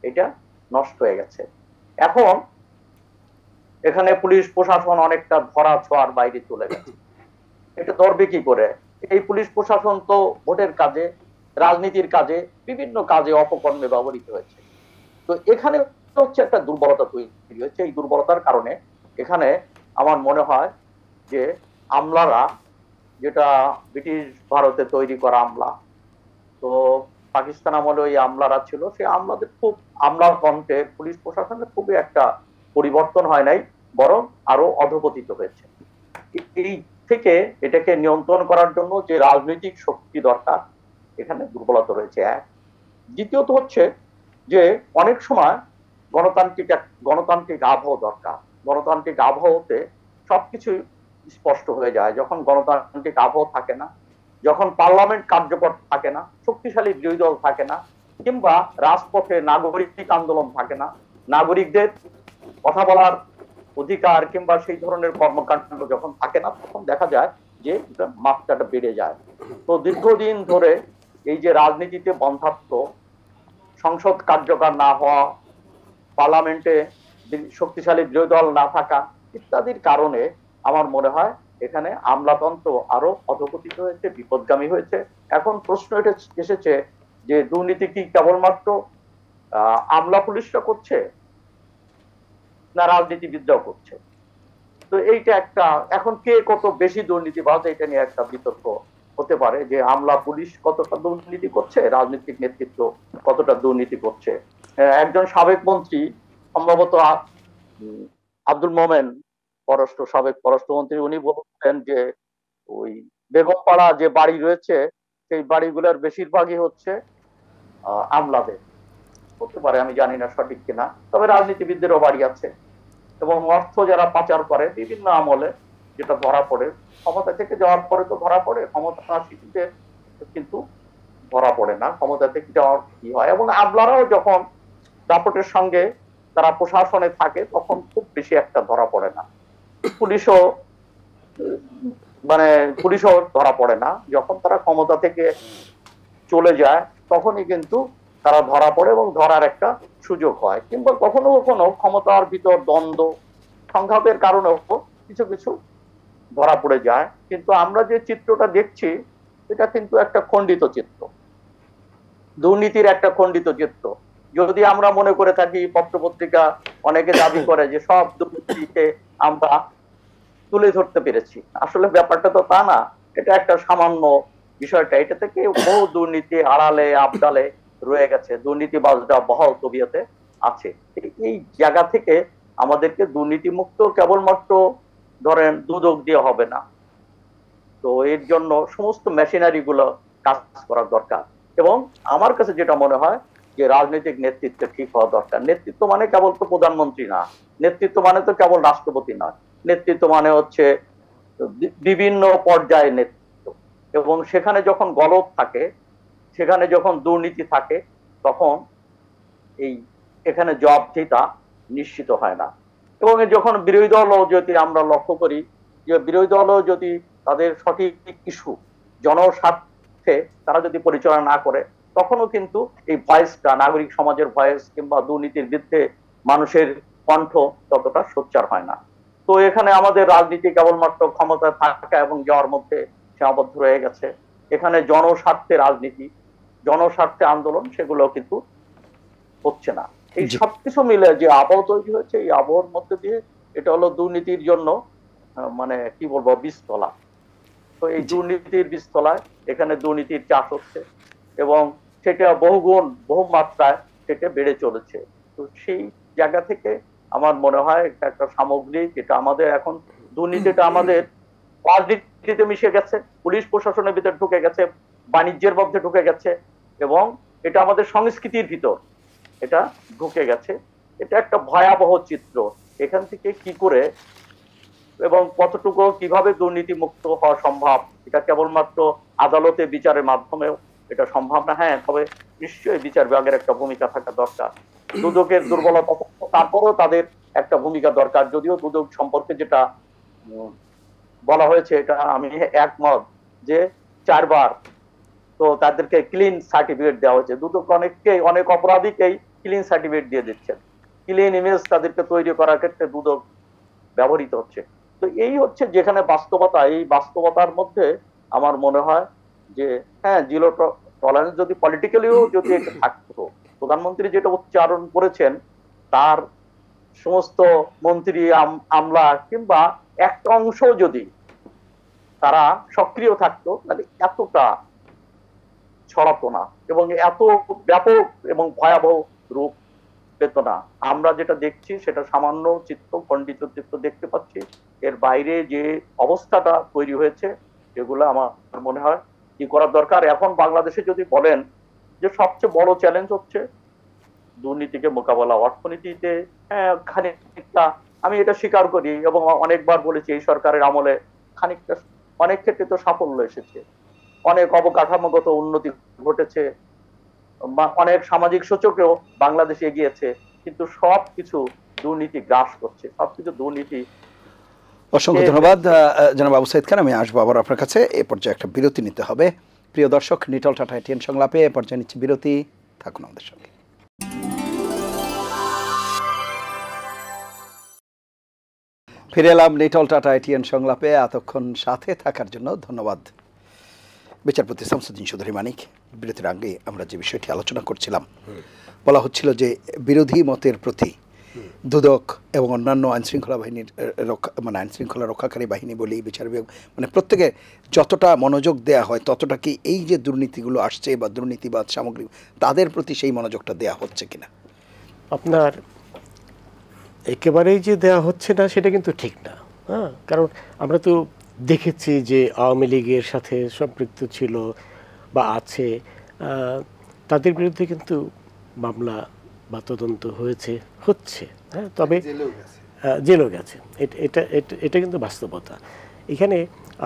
এটা নষ্ট হয়ে গেছে। এখন এখানে পুলিশ প্রশাসন অনেকটা ধরা ছোঁয়ার বাইরে চলে গেছে। এটা ধরবে কি করে? এই পুলিশ প্রশাসন তো ভোটের কাজে, রাজনীতির কাজে, বিভিন্ন কাজে অপকর্মে ব্যবহৃত হয়েছে। তো এখানে হচ্ছে একটা দুর্বলতা তৈরি হয়েছে। এই দুর্বলতার কারণে এখানে আমার মনে হয় যে আমলারা, যেটা ব্রিটিশ ভারতে তৈরি করা আমলা, তো পাকিস্তান আমলে ওই আমলারা ছিল, সেই আমলাদের খুব, আমলার কণ্ঠে পুলিশ প্রশাসনের খুবই একটা পরিবর্তন হয় নাই, বরং আরো অধপতিত হয়েছে। এই থেকে এটাকে নিয়ন্ত্রণ করার জন্য যে রাজনৈতিক শক্তি দরকার, এখানে দুর্বলতা রয়েছে এক। দ্বিতীয়ত হচ্ছে যে অনেক সময় গণতান্ত্রিক আবহাওয়া দরকার। গণতান্ত্রিক আবহাওয়াতে সবকিছু স্পষ্ট হয়ে যায়। যখন গণতান্ত্রিক আবহাওয়া থাকে না, যখন পার্লামেন্ট কার্যকর থাকে না, শক্তিশালী বিরোধী দল থাকে না, কিংবা রাজপথে নাগরিক আন্দোলন থাকে না, নাগরিকদের কথা বলার অধিকার কিংবা সেই ধরনের কর্মকাণ্ড যখন থাকে না, তখন দেখা যায় যে মাত্রাটা বেড়ে যায়। তো দীর্ঘদিন ধরে এই যে রাজনীতিতে বন্ধাত্ম, সংসদ কার্যকর না হওয়া, পার্লামেন্টে শক্তিশালী বিরোধী দল না থাকা ইত্যাদির কারণে আমার মনে হয় এখানে আমলাতন্ত্র আরো অধপতিত হয়েছে, বিপদগামী হয়েছে। এখন প্রশ্ন এটা এসেছে যে দুর্নীতি কি কেবলমাত্র আমলা পুলিশরা করছে না রাজনীতিবিদরাও করছে? তো এইটা একটা, এখন কে কত বেশি দুর্নীতিবাজ এটা নিয়ে একটা বিতর্ক হতে পারে, যে আমলা পুলিশ কতটা দুর্নীতি করছে, রাজনৈতিক নেতৃত্ব কতটা দুর্নীতি করছে। একজন সাবেক মন্ত্রী, সম্ভবত আব্দুল মোমেন, সাবেক পররাষ্ট্রমন্ত্রী, উনি বলছেন যে ওই বেগমপাড়া যে বাড়ি রয়েছে সেই বাড়িগুলোর বেশিরভাগই হচ্ছে আমলাদের। হতে পারে, আমি জানি না সঠিক কিনা, তবে রাজনীতিবিদদেরও বাড়ি আছে এবং অর্থ যারা পাচার করে বিভিন্ন আমলে, যেটা ধরা পড়ে, ক্ষমতা থেকে যাওয়ার পরে তো ধরা পড়ে, ক্ষমতা আসিতে কিন্তু ধরা পড়ে না, ক্ষমতা থেকে যাওয়ার কি হয়। এবং আমলারাও যখন দাপটের সঙ্গে তারা প্রশাসনে থাকে তখন খুব বেশি একটা ধরা পড়ে না। পুলিশও ধরা পড়ে না, যখন তারা ক্ষমতা থেকে চলে যায় তখনই কিন্তু তারা ধরা পড়ে এবং ধরার একটা সুযোগ হয়, কিংবা কখনো কখনো ক্ষমতার ভিতর দ্বন্দ্ব, সংঘাতের কারণেও কিছু কিছু ধরা পড়ে যায়। কিন্তু আমরা যে চিত্রটা দেখছি এটা কিন্তু একটা খণ্ডিত চিত্র, দুর্নীতির একটা খণ্ডিত চিত্র। যদি আমরা মনে করে থাকি, পত্রপত্রিকা অনেকে দাবি করে যে সব দুর্নীতিকে আমরা তুলে ধরতে পেরেছি, আসলে ব্যাপারটা তো তা না। এটা একটা সামান্য বিষয়টা, এটা থেকে বহু দুর্নীতি আড়ালে আবডালে রয়ে গেছে, দুর্নীতিবাজরা বহাল তবিয়তে আছে। এই জায়গা থেকে আমাদেরকে দুর্নীতি মুক্ত কেবলমাত্র ধরেন দুদক দিয়ে হবে না, তো এর জন্য সমস্ত মেশিনারি গুলো কাজ করার দরকার। এবং আমার কাছে যেটা মনে হয় যে রাজনৈতিক নেতৃত্ব ঠিক হওয়া দরকার। নেতৃত্ব মানে কেবল তো প্রধানমন্ত্রী না, নেতৃত্ব মানে তো কেবল রাষ্ট্রপতি না, নেতৃত্ব মানে হচ্ছে বিভিন্ন পর্যায়ে নেতৃত্ব। এবং সেখানে যখন গলদ থাকে, সেখানে যখন দুর্নীতি থাকে, তখন এখানে জবাবদিহিতা নিশ্চিত হয় না। এবং যখন বিরোধী দলও যদি আমরা লক্ষ্য করি যে বিরোধী দলও যদি তাদের সঠিক ইস্যু জনস্বার্থে তারা যদি পরিচালনা না করে, তখনও কিন্তু এই ভয়েসটা, নাগরিক সমাজের ভয়েস কিংবা দুর্নীতির বিরুদ্ধে মানুষের কণ্ঠ ততটা সোচ্চার হয় না। তো এখানে আমাদের রাজনীতি কেবলমাত্র ক্ষমতায় থাকা এবং যাওয়ার মধ্যে সীমাবদ্ধ রয়ে গেছে। এখানে জনস্বার্থে রাজনীতি, জনস্বার্থে আন্দোলন সেগুলো কিন্তু হচ্ছে না। এই সবকিছু মিলে যে আবহাওয়া তৈরি হয়েছে, এই আবহাওয়ার মধ্যে দিয়ে এটা হলো দুর্নীতির জন্য মানে কি বলবো বীজতলা। তো এই দুর্নীতির বীজতলায় এখানে দুর্নীতির চাষ হচ্ছে এবং সেটা বহুগুণ বহু মাত্রায় সেটা বেড়ে চলেছে। তো সেই জায়গা থেকে আমার মনে হয় এটা একটা সামগ্রিক, এটা আমাদের এখন দুর্নীতিটা আমাদের রাজনীতিতে মিশে গেছে, পুলিশ প্রশাসনের ভিতরে ঢুকে গেছে, বাণিজ্যের মধ্যে ঢুকে গেছে এবং এটা আমাদের সংস্কৃতির ভিতর এটা ঢুকে গেছে। এটা একটা ভয়াবহ চিত্র। এখান থেকে কি করে এবং কতটুকু কিভাবে দুর্নীতি মুক্ত হওয়া সম্ভব, এটা কেবলমাত্র আদালতে বিচারের মাধ্যমে এটা সম্ভব না। হ্যাঁ, তবে নিশ্চয়ই বিচার বিভাগের একটা ভূমিকা থাকা দরকার। দুদকের দুর্বলতা, তারপরেও তাদের একটা ভূমিকা দরকার। যদিও দুদক সম্পর্কে যেটা বলা হয়েছে এটা আমি একমত যে 4 বার তো তাদেরকে ক্লিন সার্টিফিকেট দেওয়া হয়েছে। দুদক অনেক অপরাধীকেই ক্লিন সার্টিফিকেট দিয়ে দিচ্ছেন, ক্লিন ইমেজ তাদেরকে তৈরি করার ক্ষেত্রে দুদক ব্যবহৃত হচ্ছে। তো এই হচ্ছে যেখানে বাস্তবতা, এই বাস্তবতার মধ্যে আমার মনে হয় যে হ্যাঁ, জিরো টলারেন্স যদি পলিটিক্যালিও যদি এটা থাকতো, প্রধানমন্ত্রী যেটা উচ্চারণ করেছেন, তার সমস্ত মন্ত্রী আমলা কিংবা একটা অংশ যদি তারা সক্রিয় থাকতো, তাহলে এতটা ছড়াতো না এবং এত ব্যাপক এবং ভয়াবহ রূপ পেত না। আমরা যেটা দেখছি সেটা সামান্য চিত্র, খণ্ডিত চিত্র দেখতে পাচ্ছি। এর বাইরে যে অবস্থাটা তৈরি হয়েছে এগুলো আমার মনে হয় কি করার দরকার। এখন বাংলাদেশে যদি বলেন যে সবচেয়ে বড় চ্যালেঞ্জ হচ্ছে দুর্নীতিকে মোকাবেলা, অর্থনীতিতে হ্যাঁ খানিকটা আমি এটা স্বীকার করি এবং অনেকবার বলেছি এই সরকারের আমলে খানিকটা অনেক ক্ষেত্রে তো সাফল্য এসেছে, অনেক অবকাঠামোগত উন্নতি ঘটেছে, অনেক সামাজিক সূচকেও বাংলাদেশ এগিয়েছে, কিন্তু সবকিছু দুর্নীতি গ্রাস করছে, সবকিছু দুর্নীতি। অসংখ্য ধন্যবাদ জনাব আবু সাইদ খান। আমি আসবো আবার আপনার কাছে। এ পর্যায়ে একটা বিরতি নিতে হবে। প্রিয় দর্শক, নিটল টাটা এটিএন সংলাপে এ পর্যায়ে নিচ্ছি বিরতি। থাকুন আমাদের সঙ্গে। ফিরে এলাম নিটল টাটা এটিএন সংলাপে। এতক্ষণ সাথে থাকার জন্য ধন্যবাদ। বিচারপতি শামসুদ্দিন চৌধুরী মানিক, বিরতির আগে আমরা যে বিষয়টি আলোচনা করছিলাম, বলা হচ্ছিল যে বিরোধী মতের প্রতি দুদক এবং অন্যান্য আইনশৃঙ্খলা বাহিনীর আইনশৃঙ্খলা রক্ষাকারী বাহিনী বলি, বিচার বিভাগ, প্রত্যেকে যতটা মনোযোগ দেয়া হয় ততটা কি এই যে দুর্নীতিগুলো আসছে বা দুর্নীতিবাদ সামগ্রিক তাদের প্রতি সেই মনোযোগটা দেয়া হচ্ছে কিনা? আপনার একেবারেই যে দেয়া হচ্ছে না সেটা কিন্তু ঠিক না। হ্যাঁ, কারণ আমরা তো দেখেছি যে আওয়ামী লীগের সাথে সম্পৃক্ত ছিল বা আছে, তাদের বিরুদ্ধে কিন্তু মামলা বা তদন্ত হচ্ছে। হ্যাঁ, তবে জেলও গেছে। এটা কিন্তু বাস্তবতা। এখানে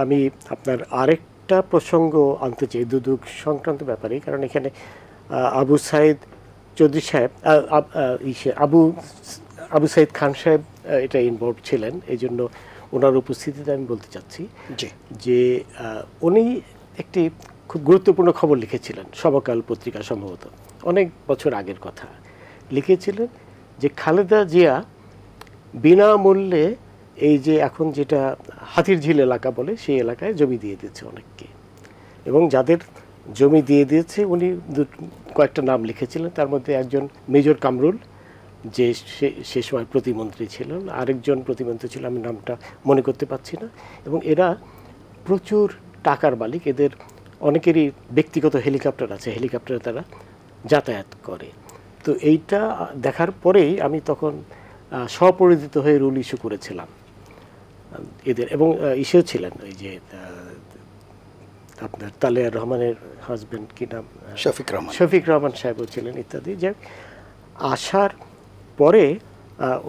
আমি আপনার আরেকটা প্রসঙ্গ আনতে চাই দুদক সংক্রান্ত ব্যাপারে, কারণ এখানে আবু সাইদ চৌধুরী সাহেব, আবু সাইদ খান সাহেব এটা ইনভলভ ছিলেন, এই জন্য ওনার উপস্থিতিতে আমি বলতে চাচ্ছি যে উনি একটি খুব গুরুত্বপূর্ণ খবর লিখেছিলেন, সমকাল পত্রিকা, সম্ভবত অনেক বছর আগের কথা। লিখেছিলেন যে খালেদা জিয়া বিনামূল্যে এই যে এখন যেটা হাতিরঝিল এলাকা বলে সেই এলাকায় জমি দিয়ে দিয়েছে অনেককে, এবং যাদের জমি দিয়ে দিয়েছে উনি কয়েকটা নাম লিখেছিলেন। তার মধ্যে একজন মেজর কামরুল, যে সে সময় প্রতিমন্ত্রী ছিলেন, আরেকজন প্রতিমন্ত্রী ছিল, আমি নামটা মনে করতে পারছি না। এবং এরা প্রচুর টাকার মালিক, এদের অনেকেরই ব্যক্তিগত হেলিকপ্টার আছে, হেলিকপ্টারে তারা যাতায়াত করে। তো এইটা দেখার পরেই আমি তখন স্বপরিচিত হয়ে রুল ইস্যু করেছিলাম এদের, এবং ইস্যু ছিলেন ওই যে আপনার তালেয়ার রহমানের হাজবেন্ড কি নাম, শফিক রহমান সাহেবও ছিলেন ইত্যাদি। যে আসার পরে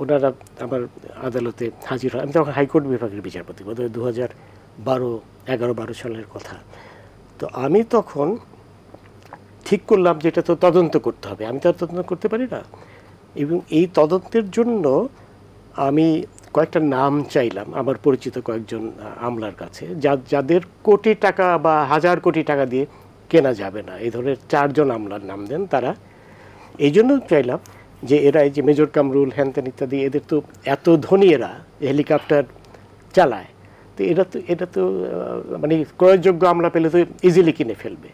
ওনারা আমার আদালতে হাজির হয়। আমি তখন হাইকোর্ট বিভাগের বিচারপতি, বোধহয় 2012 সালের কথা। তো আমি তখন ঠিক করলাম যে এটা তো তদন্ত করতে হবে, আমি তো আর তদন্ত করতে পারি না। এবং এই তদন্তের জন্য আমি কয়েকটা নাম চাইলাম আমার পরিচিত কয়েকজন আমলার কাছে, যাদের কোটি টাকা বা হাজার কোটি টাকা দিয়ে কেনা যাবে না, এই ধরনের 4 জন আমলার নাম দেন তারা। এই জন্য চাইলাম যে এরা, এই যে মেজর কামরুল, হ্যানত্যান ইত্যাদি, এদের তো এত ধনী, এরা হেলিকপ্টার চালায়, তো এটা তো মানে ক্রয়যোগ্য আমলা পেলে তো ইজিলি কিনে ফেলবে।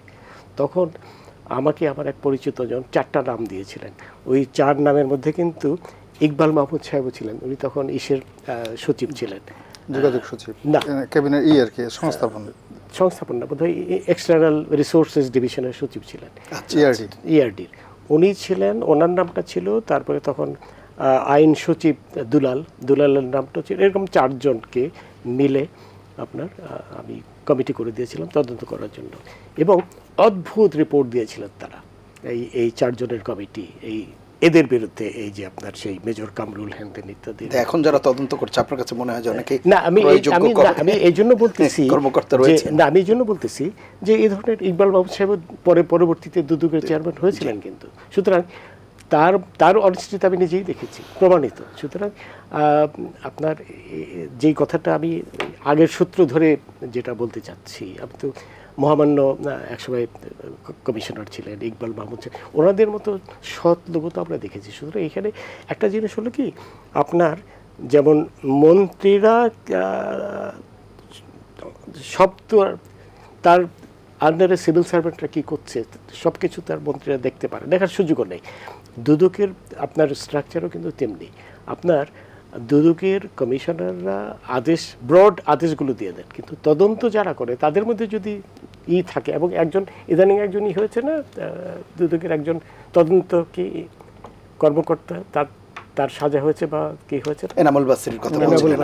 তখন আমাকে আমার এক পরিচিত জন 4টা নাম দিয়েছিলেন। ওই 4 নামের মধ্যে কিন্তু ইকবাল মাহমুদ সাহেবও ছিলেন, উনি তখন ইসের সচিব ছিলেন, যোগাযোগ সচিব না ক্যাবিনেট আর কি সংস্থাপন না, বোধহয় এক্সটার্নাল রিসোর্সেস ডিভিশনের সচিব ছিলেন, ইআরডির উনি ছিলেন, ওনার নামটা ছিল। তারপরে তখন আইন সচিব দুলালের নামটা ছিল। এরকম 4 জনকে মিলে আপনার আমি কমিটি করে দিয়েছিলাম তদন্ত করার জন্য, এবং অদ্ভুত রিপোর্ট দিয়েছিলেন তারা, এই 4 জনের কমিটি এদের বিরুদ্ধে, এই যে আপনার সেই মেজর কামরুল, হ্যানত্যান ইত্যাদি। এখন যারা তদন্ত করছে আপনার কাছে মনে হয় যে অনেকেই না, আমি এই জন্য বলতেছি কর্মকর্তা রয়েছে, না আমি এই জন্য বলতেছি যে এই ধরনের ইকবাল বাবু সাহেব পরবর্তীতে দুদকের চেয়ারম্যান হয়েছিলেন কিন্তু। সুতরাং তার অনিশ্চিত আমি নিজেই দেখেছি, প্রমাণিত। সুতরাং আপনার যেই কথাটা আমি আগের সূত্র ধরে যেটা বলতে চাচ্ছি, আমি তো মহামান্য একসময় কমিশনার ছিলেন ইকবাল মাহমুদ, ওনাদের মতো সৎ লোক তো আমরা দেখেছি। সুতরাং এখানে একটা জিনিস হলো কি, আপনার যেমন মন্ত্রীরা সব তো তার আন্ডারে সিভিল সার্ভেন্টরা কী করছে সব কিছু তার মন্ত্রীরা দেখতে পারে, দেখার সুযোগও নেই। দুদকের আপনার স্ট্রাকচারও কিন্তু তেমনি। আপনার দুদকের কমিশনাররা ব্রড আদেশগুলো দিয়ে দেন, কিন্তু তদন্ত যারা করে তাদের মধ্যে যদি থাকে, এবং ইদানিং একজনই হয়েছে না দুদকের একজন তদন্ত কি কর্মকর্তা, তার সাজা হয়েছে বা কি হয়েছে, এনামুল বাসিরের কথা বলছিলেন।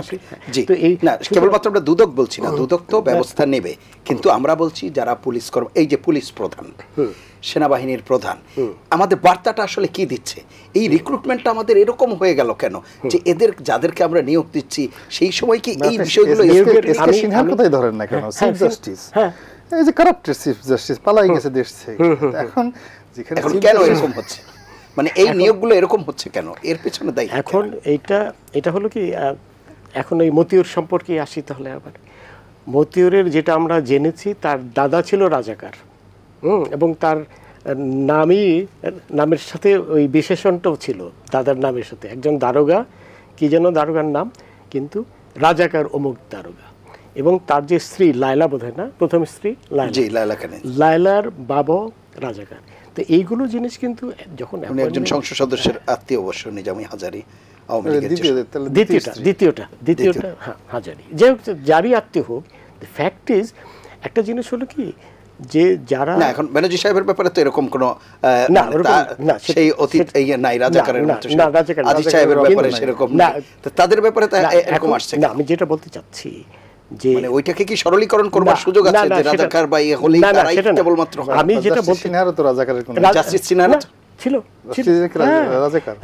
জি, না কেবলমাত্র আমরা দুদক বলছি না, দুদক তো ব্যবস্থা নেবে, কিন্তু আমরা বলছি যারা পুলিশ এই যে পুলিশ প্রধান, সেনাবাহিনীর প্রধান, আমাদের বার্তাটা আসলে কি দিচ্ছে? এই রিক্রুটমেন্টটা আমাদের এরকম হয়ে গেল কেন, যে এদের যাদেরকে আমরা নিয়োগ দিচ্ছি সেই সময় কি এই বিষয়গুলো সিনহার কথাই ধরেন না কেন, চিফ জাস্টিস, এই যে কারাপ্টেড চিফ জাস্টিস পালাই গেছে দেশ থেকে, এখন কেন এরকম হচ্ছে, মানে এই নিয়োগগুলো এরকম হচ্ছে কেন, এর পেছনে দায়ী এখন এটা হলো কি, এখন এই মতিউর সম্পর্কে আসি তাহলে। আবার মতিউরের যেটা আমরা জেনেছি, তার দাদা ছিল রাজাকার, এবং তার নামের সাথে ওই বিশেষণটাও ছিল দাদার নামের সাথে, একজন দারোগা, কি যেন দারোগার নাম, কিন্তু রাজাকার অমুক দারোগা। এবং তার যে স্ত্রী লায়লা, বোধহয় না, প্রথম স্ত্রী লায়লার বাবা রাজাকার। তো এইগুলো জিনিস কিন্তু যখন একজন সংসদ সদস্যের আত্মীয়, অবশ্য নিজামী হাজারি, দ্বিতীয়টা হ্যাঁ হাজারি, যারই আত্মীয় হোক, ফ্যাক্ট ইজ একটা জিনিস হলো কি, যে যারা না, এখন ব্যানার্জি সাহেবের ব্যাপারে তো এরকম কোনো সেই অতীত নাই, রাজাকারের মতো আজিজ সাহেবের ব্যাপারে সেরকম না, তাদের ব্যাপারে এরকম আসছে না। আমি যেটা বলতে চাচ্ছি যে মানে ওইটাকে কি সরলীকরণ করবার সুযোগ আছে, যে রাজাকার বা ইয়ে হলেই তারাই কেবলমাত্র হয়? আমি যেটা বলতে, সিনহারও তো রাজাকারের কোন, জাস্টিস সিনহার ছিল রাজাকার,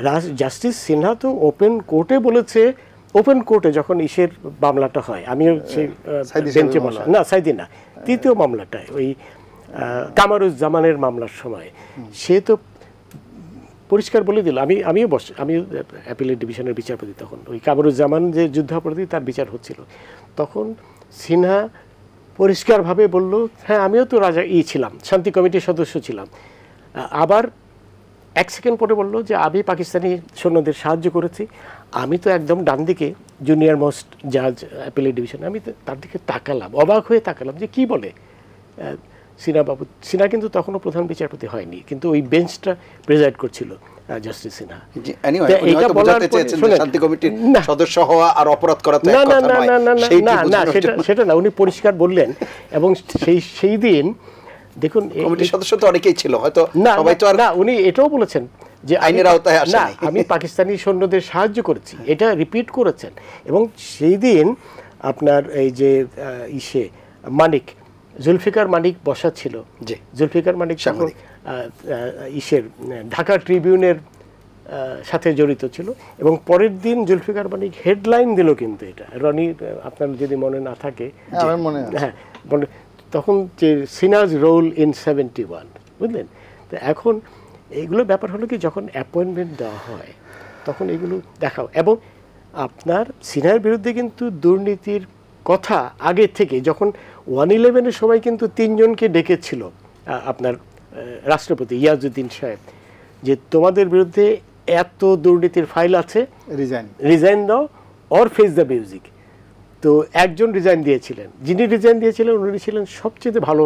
জাস্টিস সিনহা তো ওপেন কোর্টে বলেছে, ওপেন কোর্টে যখন ইসের মামলাটা হয়, আমিও সেই বেঞ্চে বসা, না সাইদি না, তৃতীয় মামলাটায় ওই কামারুজ্জামানের মামলার সময় সে তো পরিষ্কার বলে দিল, আমিও অ্যাপিলেট ডিভিশনের বিচারপতি তখন, ওই কামারুজ্জামান যে যুদ্ধাপরাধী তার বিচার হচ্ছিল, তখন সিনহা পরিষ্কারভাবে বলল, হ্যাঁ আমিও তো ছিলাম, শান্তি কমিটির সদস্য ছিলাম। আবার 1 সেকেন্ড পরে বললো যে আমি পাকিস্তানি সৈন্যদের সাহায্য করেছি, আমি তো একদম ডান দিকে জুনিয়র মোস্ট জাজ অ্যাপিলেট ডিভিশন, আমি তো তার দিকে তাকালাম, অবাক হয়ে তাকালাম যে কি বলে সিনহা সিনহা কিন্তু তখনও প্রধান বিচারপতি হয়নি, কিন্তু ওই বেঞ্চটা প্রেজাইড করছিল জাস্টিস সিনহা। সেটা না, উনি পরিষ্কার বললেন। এবং সেই দিন দেখুন কমিটির সদস্য তো অনেকেই ছিল, হয়তো সবাই তো আর না, উনি এটাও বলেছেন যে আইনের আওতায় আসে নাই, আমি পাকিস্তানি সৈন্যদের সাহায্য করেছি, এটা রিপিট করেছেন। এবং সেই দিন আপনার এই যে মানিক জুলফিকার মানিক বসা ছিল। জি। জুলফিকার মানিক তখন সাংবাদিক। ঢাকা ট্রিবিউনের সাথে জড়িত ছিল, এবং পরের দিন জুলফিকার মানিক হেডলাইন দিল কিন্তু এটা, রনি আপনার যদি মনে না থাকে, আমার মনে আছে। হ্যাঁ, তখন যে সিনাজ রোল ইন 71, বুঝলেন? তো এখন এইগুলো ব্যাপার হলো কি, যখন অ্যাপয়েন্টমেন্ট দেওয়া হয় তখন এগুলো দেখাও। এবং আপনার সিনহার বিরুদ্ধে কিন্তু দুর্নীতির কথা আগে থেকে, যখন 111-এর সময় কিন্তু 3 জনকে ডেকেছিল আপনার রাষ্ট্রপতি ইয়াজউদ্দিন সাহেব, যে তোমাদের বিরুদ্ধে এত দুর্নীতির ফাইল আছে, রিজাইন দাও অর ফেস দ্য মিউজিক। তো একজন রিজাইন দিয়েছিলেন, যিনি রিজাইন দিয়েছিলেন উনি ছিলেন সবচেয়ে ভালো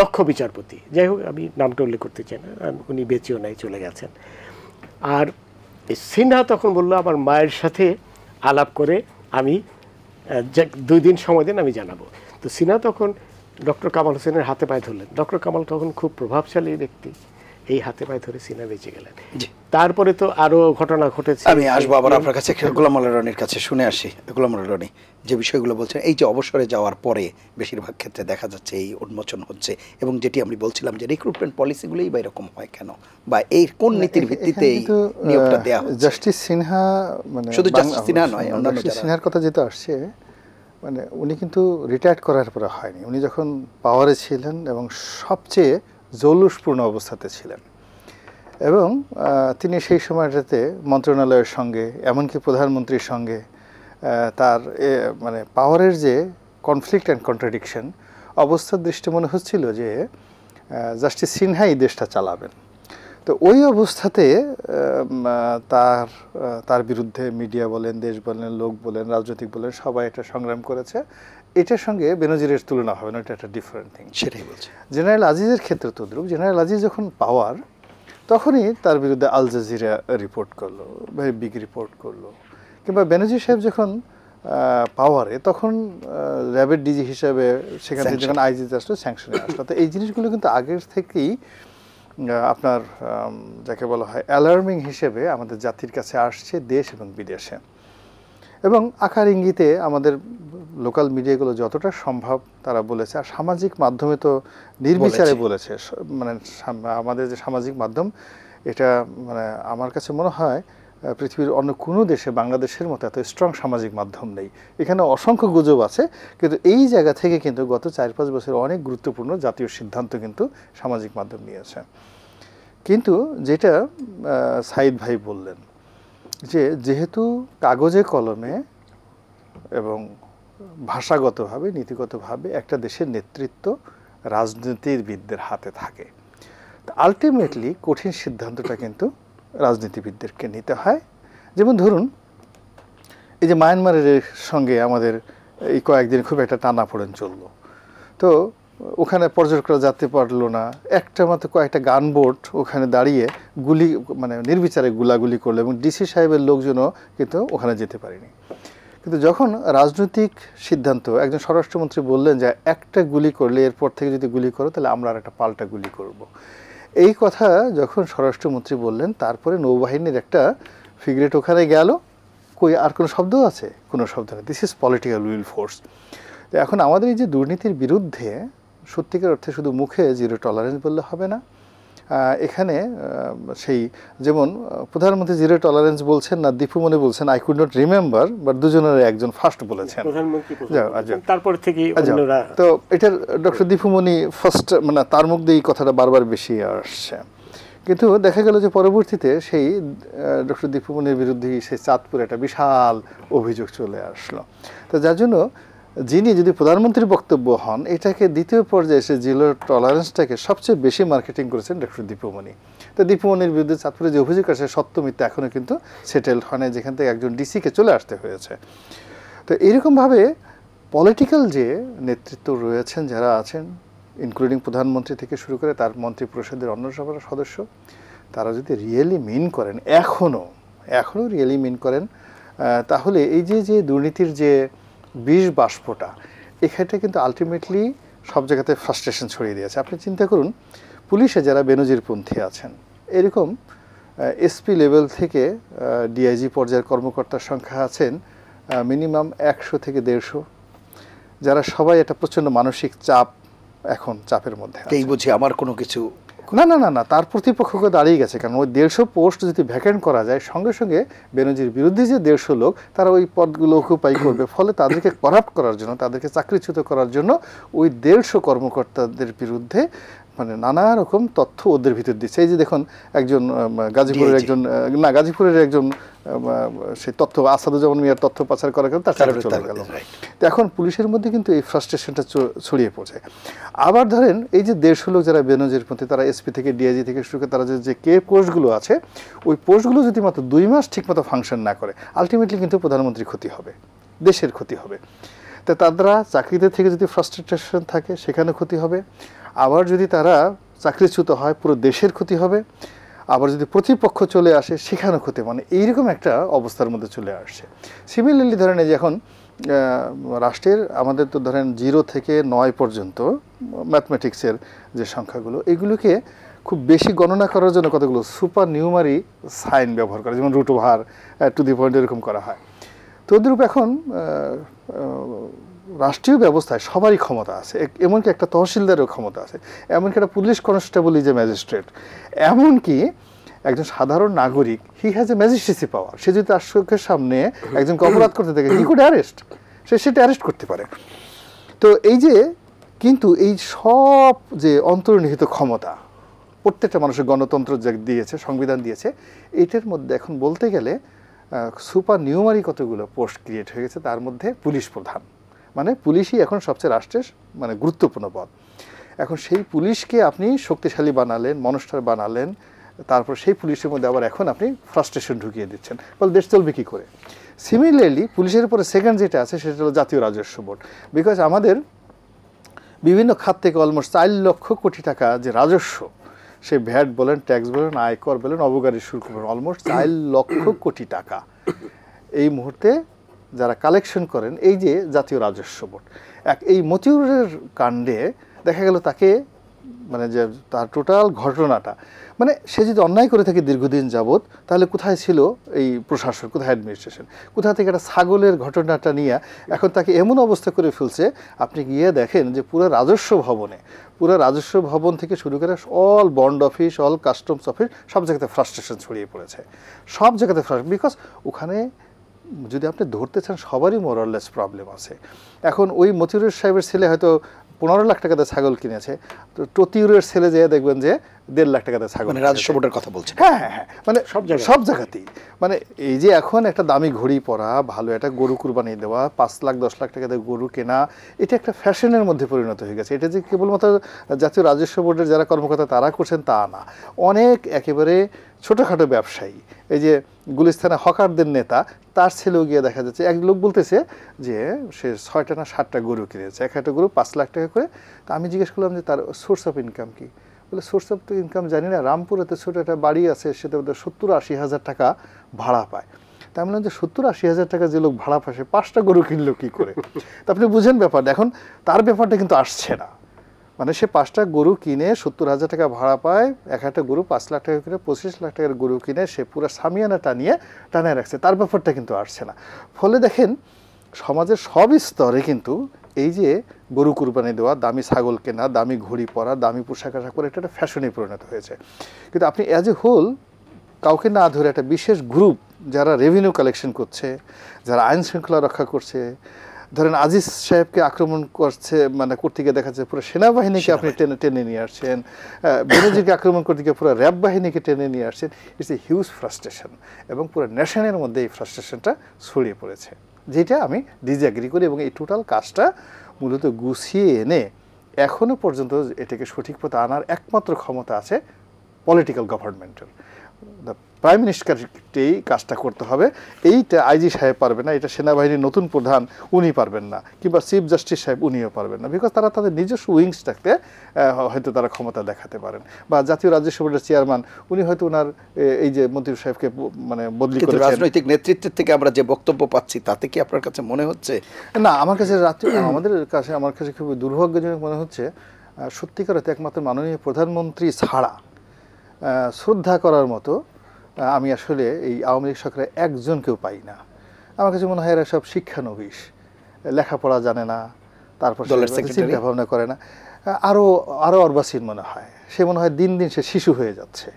দক্ষ বিচারপতি, যাই হোক আমি নামটা উল্লেখ করতে চাই না, উনি বেঁচেও নাই, চলে গেছেন। আর সিনহা তখন বলল আমার মায়ের সাথে আলাপ করে আমি 2 দিন সময় দেন, আমি জানাবো। তো সিনহা তখন ডক্টর কামাল হোসেনের হাতে পায়ে ধরলেন। ডক্টর কামাল তখন খুব প্রভাবশালী ব্যক্তি, এই হাতে পায়ে ধরে সিনহা বেঁচে গেলেন। তারপরে তো আরো ঘটনা ঘটেছে। আমি আসবো আবার আপনার কাছে, গোলাম মোল্লা রনির কাছে শুনে আসি। গোলাম মোল্লা রনি, যে বিষয়গুলো বলছেন, এই যে অবসরে যাওয়ার পরে বেশিরভাগ ক্ষেত্রে দেখা যাচ্ছে এই উন্মোচন হচ্ছে, এবং যেটি আমি বলছিলাম যে রিক্রুটমেন্ট পলিসিগুলোই বা এরকম হয় কেন, বা এই কোন নীতির ভিত্তিতে এই নিয়োগটা দেওয়া হচ্ছে? জাস্টিস সিনহা, মানে শুধু জাস্টিস সিনহা নয়, অন্যান্য জাস্টিস সিনহার কথা যেটা আসছে, মানে উনি কিন্তু রিটায়ার্ড করার পরে হয়নি, উনি যখন পাওয়ারে ছিলেন এবং সবচেয়ে জৌলুসপূর্ণ অবস্থাতে ছিলেন, এবং তিনি সেই সময়টাতে মন্ত্রণালয়ের সঙ্গে, এমনকি প্রধানমন্ত্রীর সঙ্গে তার মানে পাওয়ারের যে কনফ্লিক্ট অ্যান্ড কন্ট্রাডিকশন অবস্থার দৃষ্টি মনে হচ্ছিল যে জাস্টিস সিনহাই দেশটা চালাবেন। তো ওই অবস্থাতে তার বিরুদ্ধে মিডিয়া বলেন, দেশ বলেন, লোক বলেন, রাজনৈতিক বলেন, সবাই এটা সংগ্রাম করেছে। এটার সঙ্গে বেনজিরের তুলনা হবে না, এটা একটা ডিফারেন্ট থিং। সেটাই বলছে। জেনারেল আজিজের ক্ষেত্রে তদ্রুপ। জেনারেল আজিজ যখন পাওয়ার, তখনই তার বিরুদ্ধে আল জাজিরা রিপোর্ট করলো, ভেরি বিগ রিপোর্ট করলো। কিংবা বেনজির সাহেব যখন পাওয়ারে, তখন র্যাবের ডিজি হিসাবে সেখান থেকে যখন আইজি আসলো, স্যাংশনে আসলো। তো এই জিনিসগুলো কিন্তু আগের থেকেই আপনার যাকে বলা হয় অ্যালার্মিং হিসেবে আমাদের জাতির কাছে আসছে, দেশ এবং বিদেশে। এবং আকার ইঙ্গিতে আমাদের লোকাল মিডিয়াগুলো যতটা সম্ভব তারা বলেছে, আর সামাজিক মাধ্যমে তো নির্বিচারে বলেছে। মানে আমাদের যে সামাজিক মাধ্যম, এটা মানে আমার কাছে মনে হয় পৃথিবীর অন্য কোনো দেশে বাংলাদেশের মতো এত স্ট্রং সামাজিক মাধ্যম নেই। এখানে অসংখ্য গুজব আছে, কিন্তু এই জায়গা থেকে কিন্তু গত 4-5 বছর অনেক গুরুত্বপূর্ণ জাতীয় সিদ্ধান্ত কিন্তু সামাজিক মাধ্যম নিয়েছে। কিন্তু যেটা সাইদ ভাই বললেন, যে যেহেতু কাগজে কলমে এবং ভাষাগতভাবে, নীতিগতভাবে একটা দেশের নেতৃত্ব রাজনীতিবিদদের হাতে থাকে, আলটিমেটলি কঠিন সিদ্ধান্তটা কিন্তু রাজনীতিবিদদেরকে নিতে হয়। যেমন ধরুন, এই যে মায়ানমারের সঙ্গে আমাদের এই কয়েকদিন খুব একটা টানাপোড়েন চললো, তো ওখানে পর্যটকরা যেতে পারলো না, একটা মাত্র কয়েকটা গানবোট ওখানে দাঁড়িয়ে গুলি, মানে নির্বিচারে গুলাগুলি করলো, এবং ডিসি সাহেবের লোকজনও কিন্তু ওখানে যেতে পারেনি। কিন্তু যখন রাজনৈতিক সিদ্ধান্ত, একজন স্বরাষ্ট্রমন্ত্রী বললেন যে একটা গুলি করলে, এরপর থেকে যদি গুলি করো তাহলে আমরা আর একটা পাল্টা গুলি করব, এই কথা যখন স্বরাষ্ট্রমন্ত্রী বললেন, তারপরে নৌবাহিনীর একটা ফ্রিগেট ওখানে গেল, কই আর কোনো শব্দ আছে? কোনো শব্দ নেই। This is political will force. তো এখন আমাদের এই যে দুর্নীতির বিরুদ্ধে সত্যিকার অর্থে শুধু মুখে জিরো টলারেন্স বললে হবে না। এখানে সেই যেমন প্রধানমন্ত্রী জিরো টলারেন্স বলছেন না, দীপুমণি বলছেন I could not remember, but দুজনের একজন ফার্স্ট বলেছেন, তারপর থেকে তো এটার ডক্টর দীপুমণি ফার্স্ট, মানে তার মুখ দিয়ে এই কথাটা বারবার বেশি আসছে। কিন্তু দেখা গেল যে পরবর্তীতে সেই ডক্টর দীপুমণির বিরুদ্ধে সেই চাঁদপুরে একটা বিশাল অভিযোগ চলে আসলো। তো যার জন্য যিনি যদি প্রধানমন্ত্রীর বক্তব্য হন, এটাকে দ্বিতীয় পর্যায়ে এসে জিরো টলারেন্সটাকে সবচেয়ে বেশি মার্কেটিং করেছেন ডক্টর দীপুমণি। তো দীপুমণির বিরুদ্ধে চাঁদপুরে যে অভিযোগ আছে সত্য মিথ্যা এখনও কিন্তু সেটেলড হয় না, যেখান থেকে একজন ডিসিকে চলে আসতে হয়েছে। তো এইরকমভাবে পলিটিক্যাল যে নেতৃত্ব রয়েছেন, যারা আছেন, ইনক্লুডিং প্রধানমন্ত্রী থেকে শুরু করে তার মন্ত্রী পরিষদের অন্য সবার সদস্য, তারা যদি রিয়েলি মিন করেন, এখনও রিয়েলি মিন করেন, তাহলে এই যে দুর্নীতির যে বিষ বাষ্পটা, এখানটা কিন্তু আলটিমেটলি সব জায়গাতে ফ্রাস্ট্রেশন ছড়িয়ে দিয়েছে। আপনি চিন্তা করুন, পুলিশে যারা বেনজিরপন্থী আছেন, এরকম এসপি লেভেল থেকে ডিআইজি পর্যায়ের কর্মকর্তার সংখ্যা আছেন মিনিমাম 100 থেকে 150, যারা সবাই একটা প্রচণ্ড মানসিক চাপ, এখন চাপের মধ্যে আছে। এই বুঝি আমার কোনো কিছু না না না না, তার প্রতিপক্ষকে দাঁড়িয়ে গেছে, কারণ ওই 150 পোস্ট যদি ভ্যাকেন্ট করা যায়, সঙ্গে সঙ্গে বেনজির বিরুদ্ধে যে 150 লোক তারা ওই পদগুলো অকুপাই করবে, ফলে তাদেরকে করাপ্ট করার জন্য, তাদেরকে চাকরিচ্যুত করার জন্য ওই 150 কর্মকর্তাদের বিরুদ্ধে মানে নানা রকম তথ্য ওদের ভিতর দিচ্ছে। এই যে দেখুন একজন গাজীপুরের একজন গাজীপুরের একজন সেই তথ্য আসাদুজ্জামান মিয়ার তথ্য পাচার করার কারণে তার চাকরি চলে গেল। তো এখন পুলিশের মধ্যে কিন্তু এই ফ্রাস্ট্রেশনটা ছড়িয়ে পড়ছে। আবার ধরেন এই যে 150 লোক যারা বেনজির প্রতি, তারা এসপি থেকে ডিআইজি থেকে শুরু করে তারা যে কে পোস্টগুলো আছে, ওই পোস্টগুলো যদি মাত্র 2 মাস ঠিকমতো ফাংশন না করে, আলটিমেটলি কিন্তু প্রধানমন্ত্রীর ক্ষতি হবে, দেশের ক্ষতি হবে। তো তারা চাকরিতে থেকে যদি ফ্রাস্ট্রেশন থাকে, সেখানে ক্ষতি হবে। আবার যদি তারা চাকরিচ্যুত হয়, পুরো দেশের ক্ষতি হবে। আবার যদি প্রতিপক্ষ চলে আসে, সেখানেও ক্ষতি, মানে এইরকম একটা অবস্থার মধ্যে চলে আসছে। সিমিলারলি ধরেন এই যে এখন রাষ্ট্রের আমাদের তো ধরেন 0 থেকে 9 পর্যন্ত ম্যাথমেটিক্সের যে সংখ্যাগুলো, এগুলোকে খুব বেশি গণনা করার জন্য কতগুলো সুপার নিউমারি সাইন ব্যবহার করে, যেমন root over, to the point, এরকম করা হয়। তো ওদের উপর এখন রাষ্ট্রীয় ব্যবস্থায় সবারই ক্ষমতা আছে, এমনকি একটা তহসিলদারেরও ক্ষমতা আছে, এমনকি একটা পুলিশ কনস্টেবল যে ম্যাজিস্ট্রেট, এমনকি একজন সাধারণ নাগরিক, হি হ্যাজ এ ম্যাজিস্ট্রেসি পাওয়ার। সে যদি তার চোখের সামনে একজনকে অপরাধ করতে থাকে, হি কুড অ্যারেস্ট, সেটা অ্যারেস্ট করতে পারে। তো এই যে কিন্তু এই সব যে অন্তর্নিহিত ক্ষমতা প্রত্যেকটা মানুষের গণতন্ত্র যে দিয়েছে, সংবিধান দিয়েছে, এইটার মধ্যে এখন বলতে গেলে সুপার নিউমারি কতগুলো পোস্ট ক্রিয়েট হয়ে গেছে, তার মধ্যে পুলিশ প্রধান, মানে পুলিশই এখন সবচেয়ে রাষ্ট্রের মানে গুরুত্বপূর্ণ পদ। এখন সেই পুলিশকে আপনি শক্তিশালী বানালেন, মনস্টার বানালেন, তারপর সেই পুলিশের মধ্যে আবার এখন আপনি ফ্রাস্ট্রেশন ঢুকিয়ে দিচ্ছেন, বলে দেশ চলবে কী করে। সিমিলারলি পুলিশের উপরে সেকেন্ড যেটা আছে সেটা হলো জাতীয় রাজস্ব বোর্ড। বিকজ আমাদের বিভিন্ন খাত থেকে অলমোস্ট 4 লক্ষ কোটি টাকা যে রাজস্ব, সে ভ্যাট বলেন, ট্যাক্স বলেন, আয়কর বলেন, অবকারী শুল্ক বলেন, অলমোস্ট 4 লক্ষ কোটি টাকা এই মুহূর্তে যারা কালেকশন করেন এই যে জাতীয় রাজস্ব বোর্ড। এই মতিউরের কাণ্ডে দেখা গেল তাকে মানে যে তার টোটাল ঘটনাটা, মানে সে যদি অন্যায় করে থাকে দীর্ঘদিন যাবৎ, তাহলে কোথায় ছিল এই প্রশাসন, কোথায় অ্যাডমিনিস্ট্রেশন, কোথা থেকে একটা ছাগলের ঘটনাটা নিয়ে এখন তাকে এমন অবস্থা করে ফেলছে, আপনি গিয়ে দেখেন যে পুরো রাজস্ব ভবন থেকে শুরু করে all bond office, all customs office, সব জায়গাতে ফ্রাস্ট্রেশন ছড়িয়ে পড়েছে, সব জায়গাতে বিকজ ওখানে যদি আপনি ধরতে চান সবারই মোরাললেস প্রবলেম আছে। এখন ওই মতিউরের সাহেবের ছেলে হয়তো 15 লাখ টাকাতে ছাগল কিনেছে, তো টতিউরের ছেলে যেয়ে দেখবেন যে 1.5 লাখ টাকাতে ছাগল, মানে রাজস্ব বোর্ডের কথা বলছেন। হ্যাঁ হ্যাঁ হ্যাঁ, মানে সব জায়গাতেই। মানে এই যে এখন একটা দামি ঘড়ি পরা, ভালো একটা গরু কুরবানি দেওয়া, 5 লাখ 10 লাখ টাকাতে গরু কেনা, এটা একটা ফ্যাশনের মধ্যে পরিণত হয়ে গেছে। এটা যে কেবলমাত্র জাতীয় রাজস্ব বোর্ডের যারা কর্মকর্তা তারা করছেন তা না, অনেক একেবারে ছোটোখাটো ব্যবসায়ী, এই যে গুলিস্তানে হকারদের নেতা, তার ছেলেও গিয়ে দেখা যাচ্ছে, এক লোক বলতেছে যে সে 6টা না 7টা গরু কিনেছে, একটা গরু 5 লাখ টাকা করে। তা আমি জিজ্ঞেস করলাম যে তার সোর্স অফ ইনকাম কি, বলে সোর্স অফ ইনকাম জানি না, রামপুরেতে ছোটো একটা বাড়ি আছে, সেটা 70-80 হাজার টাকা ভাড়া পায়। তা আমি বললাম যে 70-80 হাজার টাকা যে লোক ভাড়া পায়, সে 5টা গরু কিনলো কী করে? তা আপনি বুঝেন ব্যাপারটা। এখন তার ব্যাপারটা কিন্তু আসছে না, মানে সে 5টা গরু কিনে 70 হাজার টাকা ভাড়া পায়, একটা গরু 5 লাখ টাকা করে 25 লাখ টাকার গরু কিনে সে পুরো সামিয়ানা টানিয়ে রাখছে, তার ব্যাপারটা কিন্তু আসছে না। ফলে দেখেন সমাজের সব স্তরে কিন্তু এই যে গরু কুরবানি দেওয়া, দামি ছাগল কেনা, দামি ঘড়ি পরা, দামি পোশাক আশাক পরা, এটা একটা ফ্যাশনে পরিণত হয়েছে। কিন্তু আপনি অ্যাজ এ হোল কাউকে না ধরে একটা বিশেষ গ্রুপ যারা রেভিনিউ কালেকশন করছে, যারা আইন শৃঙ্খলা রক্ষা করছে, ধরেন আজিজ সাহেবকে আক্রমণ করছে, মানে করতে গিয়ে দেখা যাচ্ছে পুরো সেনাবাহিনীকে আপনি টেনে নিয়ে আসছেন, বেনজিরকে আক্রমণ করতে গিয়ে পুরো র্যাব বাহিনীকে টেনে নিয়ে আসছেন। ইটস এ হিউজ ফ্রাস্ট্রেশন, এবং পুরো নেশনের মধ্যে এই ফ্রাস্ট্রেশনটা ছড়িয়ে পড়েছে, যেটা আমি ডিসঅ্যাগ্রি করি। এবং এই টোটাল কাজটা মূলত গুছিয়ে এনে এখনও পর্যন্ত এটাকে সঠিক পথে আনার একমাত্র ক্ষমতা আছে পলিটিক্যাল গভর্নমেন্টের। প্রাইম মিনিস্টারকেই কাজটা করতে হবে, এইটা আইজি সাহেব পারবে না, এটা সেনাবাহিনীর নতুন প্রধান উনি পারবেন না, কিংবা চিফ জাস্টিস সাহেব উনিও পারবেন না, বিকজ তারা তাদের নিজস্ব উইংস থাকতে হয়তো তারা ক্ষমতা দেখাতে পারেন। বা জাতীয় রাজস্ব বোর্ডের চেয়ারম্যান উনি হয়তো ওনার এই যে মন্ত্রী সাহেবকে মানে বদলি করে। রাজনৈতিক নেতৃত্বের থেকে আমরা যে বক্তব্য পাচ্ছি তাতে কি আপনার কাছে মনে হচ্ছে? না, আমার কাছে আমার কাছে খুব দুর্ভাগ্যজনক মনে হচ্ছে, সত্যিকার অর্থে একমাত্র মাননীয় প্রধানমন্ত্রী ছাড়া শ্রদ্ধা করার মতো আমি আসলে এই আওয়ামী লীগ সরকারে একজনকেও পাই না। আমার কাছে মনে হয় এরা সব শিক্ষানবিশ, লেখাপড়া জানে না, তারপর দলের সে secretary? চিন্তা ভাবনা করে না। আরো আরো অর্বাচীন মনে হয়, সে মনে হয় দিন দিন সে শিশু হয়ে যাচ্ছে।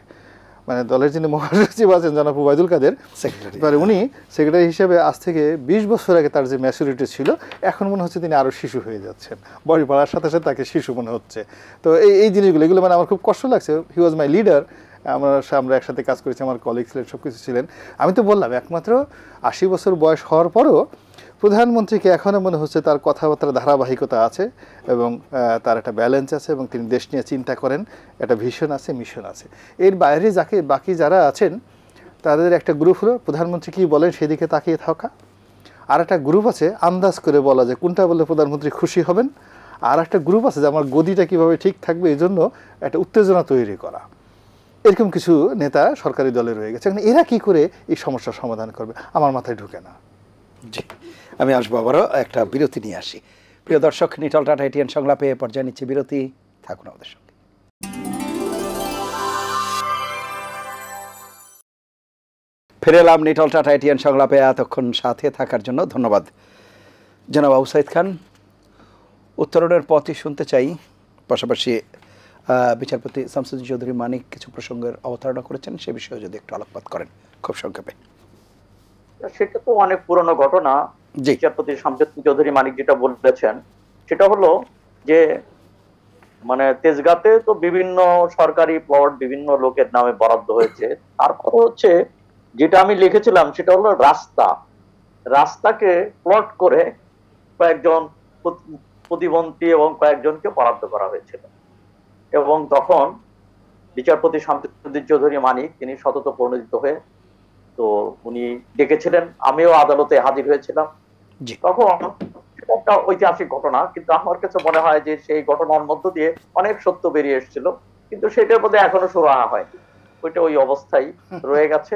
মানে দলের যিনি মহাসচিব আছেন জনাব ওবায়দুল কাদের, Secretary, এবারে উনি সেক্রেটারি হিসেবে আজ থেকে 20 বছর আগে তার যে ম্যাচুরিটি ছিল, এখন মনে হচ্ছে তিনি আরো শিশু হয়ে যাচ্ছেন, বয়স বাড়ার সাথে সাথে তাকে শিশু মনে হচ্ছে। তো এই জিনিসগুলো, এগুলো মানে আমার খুব কষ্ট লাগছে। হি ওয়াজ মাই লিডার, আমরা একসাথে কাজ করেছি, আমার কলিগ ছিলেন, সব কিছু ছিলেন। আমি তো বললাম একমাত্র 80 বছর বয়স হওয়ার পরও প্রধানমন্ত্রীকে এখনও মনে হচ্ছে তার কথাবার্তার ধারাবাহিকতা আছে এবং তার একটা ব্যালেন্স আছে এবং তিনি দেশ নিয়ে চিন্তা করেন, একটা ভিশন আছে, মিশন আছে। এর বাইরে বাকি যারা আছেন তাদের একটা গ্রুপ হলো প্রধানমন্ত্রী কী বলেন সেদিকে তাকিয়ে থাকা, আর একটা গ্রুপ আছে আন্দাজ করে বলা যে কোনটা বললে প্রধানমন্ত্রী খুশি হবেন, আর একটা গ্রুপ আছে যে আমার গদিটা কীভাবে ঠিক থাকবে এই জন্য একটা উত্তেজনা তৈরি করা। এরকম কিছু নেতা সরকারি দলে রয়ে গেছে। এখন এরা কি করে এই সমস্যার সমাধান করবে আমার মাথায় ঢুকে না। জি, আমি আসবো আবারও, একটা বিরতি নিয়ে আসি। প্রিয় দর্শক, নিটল টাটা এটিএন সংলাপে এ পর্যায়ে নিচ্ছে বিরতি, থাকুন আমাদের সঙ্গে। ফিরে এলাম নিটল টাটা এটিএন সংলাপে। এতক্ষণ সাথে থাকার জন্য ধন্যবাদ। জনাব আবু সাইদ খান, উত্তরণের পথই শুনতে চাই। পাশাপাশি বিচারপতি শামসুদ্দিন চৌধুরী মানিক কিছু প্রসঙ্গের অবতারণা করেছেন, সে বিষয়ে যদি একটু আলোকপাত করেন খুব সংক্ষেপে। সেটা তো অনেক পুরনো ঘটনা। জি। বিচারপতি শামসুদ্দিন চৌধুরী মানিক যেটা বলেছেন সেটা হলো যে মানে তেজগাঁতে তো বিভিন্ন সরকারি প্লট বিভিন্ন লোকের নামে বরাদ্দ হয়েছে। তারপর হচ্ছে যেটা আমি লিখেছিলাম সেটা হলো রাস্তাকে প্লট করে কয়েকজন প্রতিবন্ধী এবং কয়েকজনকে বরাদ্দ করা হয়েছিল। এবং তখন বিচারপতি শামসুদ্দিন চৌধুরী মানিক তিনি সতত পরিণত হয়ে তো উনি ডেকেছিলেন, আমিও আদালতে হাজির হয়েছিলাম। তখন একটা ঐতিহাসিক ঘটনা, কিন্তু আমার কাছে মনে হয় যে সেই ঘটনার মধ্য দিয়ে অনেক সত্য বেরিয়ে এসেছিল, কিন্তু সেটার মধ্যে এখনো সুরাহা হয়নি, ওইটা ওই অবস্থায় রয়ে গেছে।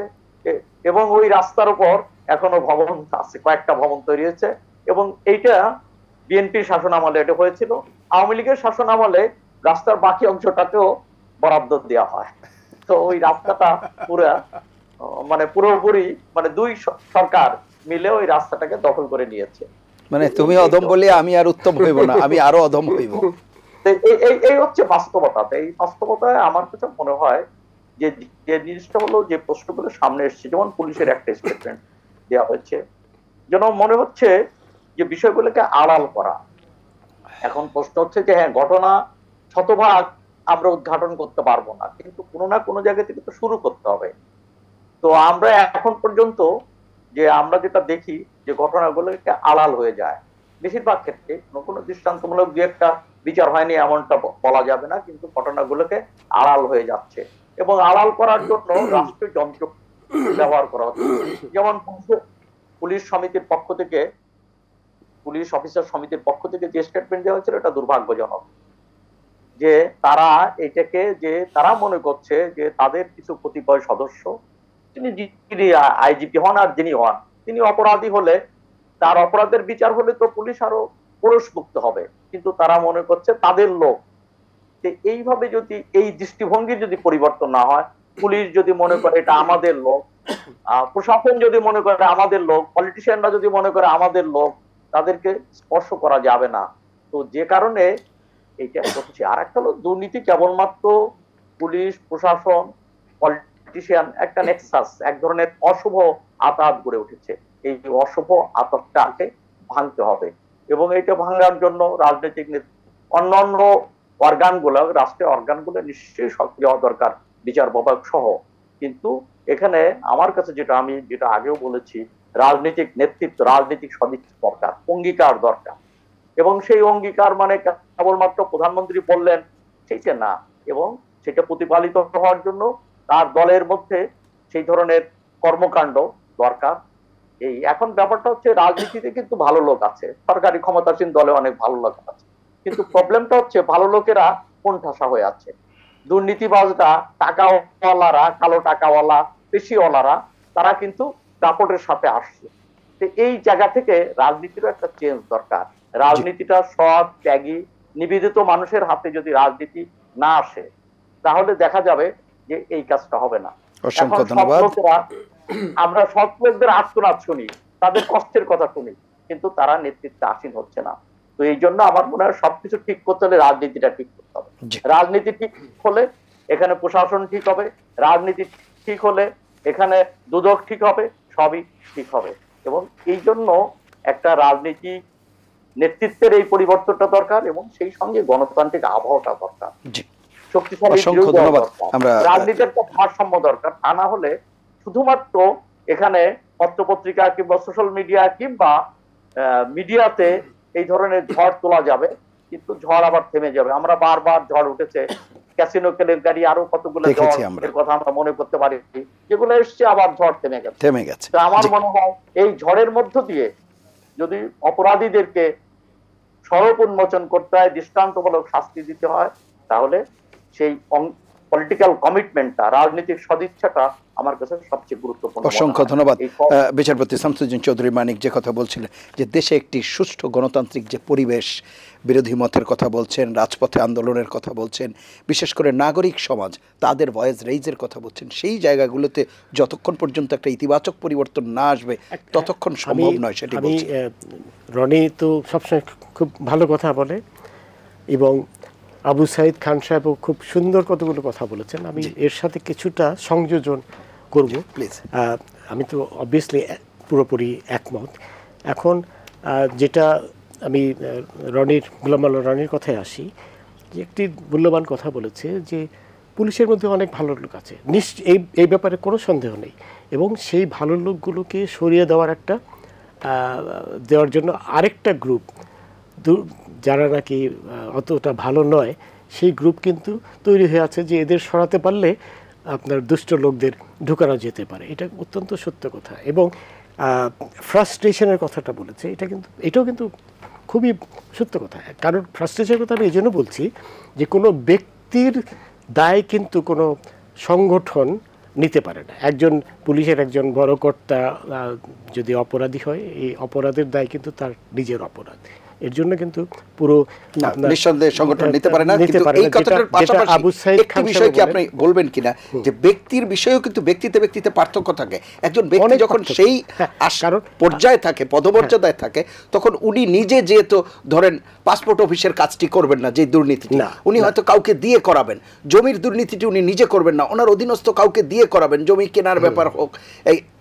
এবং ওই রাস্তার উপর এখনো ভবন আছে, কয়েকটা ভবন তৈরি হয়েছে। এবং এইটা বিএনপির শাসন আমলে এটা হয়েছিল। আওয়ামী লীগের শাসন আমলে রাস্তার বাকি অংশটাকেও বরাদ্দ দেওয়া হয়। তো ওই রাস্তাটা পুরোপুরি দুই সরকার মিলে ওই রাস্তাটাকে দখল করে নিয়েছে। মানে তুমি অদম বলে আমি আর উত্তম হইব না, আমি আরো অদম হইব। এই হচ্ছে বাস্তবতা। এই বাস্তবতায় আমার কাছে মনে হয় যে জিনিসটা হলো যে প্রশ্নগুলো সামনে এসেছে, যেমন পুলিশের একটা স্টেটমেন্ট দেওয়া হয়েছে, যেন মনে হচ্ছে যে বিষয়গুলোকে আড়াল করা। এখন প্রশ্ন হচ্ছে যে হ্যাঁ, ঘটনা শতভাগ আমরা উদ্ঘাটন করতে পারবো না, কিন্তু কোনো না কোনো জায়গা থেকে তো শুরু করতে হবে। তো আমরা এখন পর্যন্ত যে আমরা যেটা দেখি যে ঘটনাগুলোকে আড়াল হয়ে যায় বেশিরভাগ ক্ষেত্রে, কোনো দৃষ্টান্তমূলক যে একটা বিচার হয়নি এমনটা বলা যাবে না, কিন্তু ঘটনাগুলোকে আড়াল হয়ে যাচ্ছে এবং আড়াল করার জন্য রাষ্ট্রীয় যন্ত্র ব্যবহার করা হচ্ছে। যেমন পুলিশ সমিতির পক্ষ থেকে, পুলিশ অফিসার সমিতির পক্ষ থেকে যে স্টেটমেন্ট দেওয়া হয়েছিল এটা দুর্ভাগ্যজনক, যে তারা এটাকে যে তারা মনে করছে যে তাদের কিছু কতিপয় সদস্য, যিনি আইজিপি হন আর যিনি হন, তিনি অপরাধী হলে তার অপরাধের বিচার হলে তো পুলিশ আরো পুরস্মুক্ত হবে, কিন্তু তারা মনে করছে তাদের লোক। এইভাবে যদি এই দৃষ্টিভঙ্গির যদি পরিবর্তন না হয়, পুলিশ যদি মনে করে এটা আমাদের লোক, প্রশাসন যদি মনে করে আমাদের লোক, পলিটিশিয়ানরা যদি মনে করে আমাদের লোক, তাদেরকে স্পর্শ করা যাবে না। তো যে কারণে এইটা করছে। আর একটা হলো দুর্নীতি কেবলমাত্র পুলিশ প্রশাসন পলিটিশিয়ান একটা নেক্সাস, এক ধরনের অশুভ আতাত গড়ে উঠেছে। এই অশুভ আতাতটাকে ভাঙতে হবে এবং এইটা ভাঙার জন্য রাজনৈতিক অন্যান্য অর্গানগুলো, রাষ্ট্রের অর্গানগুলো নিশ্চয়ই সক্রিয় হওয়া দরকার, বিচার বিভাগ সহ। কিন্তু এখানে আমার কাছে যেটা আগেও বলেছি, রাজনৈতিক নেতৃত্ব, রাজনৈতিক সদিচ্ছা দরকার, অঙ্গীকার দরকার। এবং সেই অঙ্গীকার মানে কেবলমাত্র প্রধানমন্ত্রী বললেন সেইটা না, এবং সেটা প্রতিপালিত হওয়ার জন্য তার দলের মধ্যে সেই ধরনের কর্মকাণ্ড দরকার। এই এখন ব্যাপারটা হচ্ছে রাজনীতিতে কিন্তু ভালো লোক আছে, সরকারি ক্ষমতাসীন দলে অনেক ভালো লোক আছে, কিন্তু প্রবলেমটা হচ্ছে ভালো লোকেরা কোণঠাসা হয়ে আছে। দুর্নীতিবাজরা, টাকাওয়ালারা, কালো টাকাওয়ালা, পেশিওয়ালারা, তারা কিন্তু দাপটের সাথে আসছে। এই জায়গা থেকে রাজনীতিরও একটা চেঞ্জ দরকার। রাজনীতিটা সৎ, ত্যাগী, নিবেদিত মানুষের হাতে যদি রাজনীতি না আসে, তাহলে দেখা যাবে যে এই কাজটা হবে না। অসংখ্য ধন্যবাদ। আমরা সৎ লোকদের আর্তনাদ শুনি, তাদের কষ্টের কথা শুনি, কিন্তু তারা নেতৃত্বে আসীন হচ্ছে না। তো তো এই জন্য আমার মনে হয় সবকিছু ঠিক করতে হলে রাজনীতিটা ঠিক করতে হবে। জি। রাজনীতি ঠিক হলে এখানে প্রশাসন ঠিক হবে, রাজনীতি ঠিক হলে এখানে দুদক ঠিক হবে, সবই ঠিক হবে। এবং এই জন্য একটা রাজনীতি নেতৃত্বের এই পরিবর্তনটা দরকার এবং সেই সঙ্গে গণতান্ত্রিক আবহাওয়াটা দরকার, জি, শক্তিশালী অসংখ্য বিরোধী দল ধন্যবাদ। দরকার। আমরা রাজনীতির একটা ভারসাম্য দরকার, তা না হলে শুধুমাত্র এখানে পত্রপত্রিকা কিংবা সোশ্যাল মিডিয়া কিংবা মিডিয়াতে এই ধরনের ঝড় তোলা যাবে, কিন্তু ঝড় আবার থেমে যাবে। আমরা বারবার ঝড় উঠেছে, ক্যাসিনো কেলেঙ্কারি, আরো কতগুলো ঝড় দেখেছি আমরা। এর কথা আমরা মনে করতে পারি, যেগুলো এসছে আবার ঝড় থেমে গেছে। তো আমার জি। মনে হয় এই ঝড়ের মধ্য দিয়ে যদি অপরাধীদেরকে স্বরূপ উন্মোচন করতে হয়, দৃষ্টান্তমূলক শাস্তি দিতে হয়, তাহলে সেই পলিটিক্যাল কমিটমেন্টটা, রাজনৈতিক সদিচ্ছাটা আমার কাছে সবচেয়ে গুরুত্বপূর্ণ। অসংখ্য ধন্যবাদ। বিচারপতি শামসুদ্দিন চৌধুরী মানিক যে কথা বলছিলেন যে দেশে একটি সুষ্ঠু গণতান্ত্রিক যে পরিবেশ, বিরোধী মতের কথা বলছেন, রাজপথে আন্দোলনের কথা বলছেন, বিশেষ করে নাগরিক সমাজ তাদের ভয়েস রেইজের কথা বলছেন, সেই জায়গাগুলোতে যতক্ষণ পর্যন্ত একটা ইতিবাচক পরিবর্তন না আসবে ততক্ষণ সম্ভব নয়। সেটি আমি বলছি। রনি তো সবসময় খুব ভালো কথা বলে এবং আবু সাইদ খান সাহেবও খুব সুন্দর কতগুলো কথা বলেছেন। আমি এর সাথে কিছুটা সংযোজন করব। প্লিজ। আমি তো অবভিয়াসলি পুরোপুরি একমত। এখন যেটা আমি গোলাম মাওলা রনির কথায় আসি, যে একটি মূল্যবান কথা বলেছে যে পুলিশের মধ্যে অনেক ভালো লোক আছে, এই ব্যাপারে কোনো সন্দেহ নেই, এবং সেই ভালো লোকগুলোকে সরিয়ে দেওয়ার জন্য আরেকটা গ্রুপ যারা নাকি অতটা ভালো নয়, সেই গ্রুপ কিন্তু তৈরি হয়ে আছে যে এদের সরাতে পারলে আপনার দুষ্ট লোকদের ঢুকানো যেতে পারে। এটা অত্যন্ত সত্য কথা। এবং ফ্রাস্ট্রেশনের কথাটা বলেছে, এটাও কিন্তু খুবই সত্য কথা। কারণ ফ্রাস্ট্রেশনের কথা আমি এই জন্য বলছি যে কোনো ব্যক্তির দায় কিন্তু কোনো সংগঠন নিতে পারে না। একজন পুলিশের একজন বড় কর্তা যদি অপরাধী হয়, এই অপরাধের দায় কিন্তু তার নিজের অপরাধ। এর জন্য কিন্তু পুরো নিঃসন্দেহে সংগঠন নিতে পারে না। কিন্তু এই কথাটার পাশাপাশি একটি বিষয় কি আপনি বলবেন কিনা যে ব্যক্তির বিষয়েও কিন্তু ব্যক্তিতে পার্থক্য থাকে। একজন ব্যক্তি যখন সেই পর্যায়ে থাকে, পদমর্যাদায় থাকে, তখন উনি নিজে যেহেতু ধরেন পাসপোর্ট অফিসের কাজটি করবেন না, যে দুর্নীতিটি উনি হয়তো কাউকে দিয়ে করাবেন, জমির দুর্নীতিটি উনি নিজে করবেন না, ওনার অধীনস্থ কাউকে দিয়ে করাবেন, জমি কেনার ব্যাপার হোক,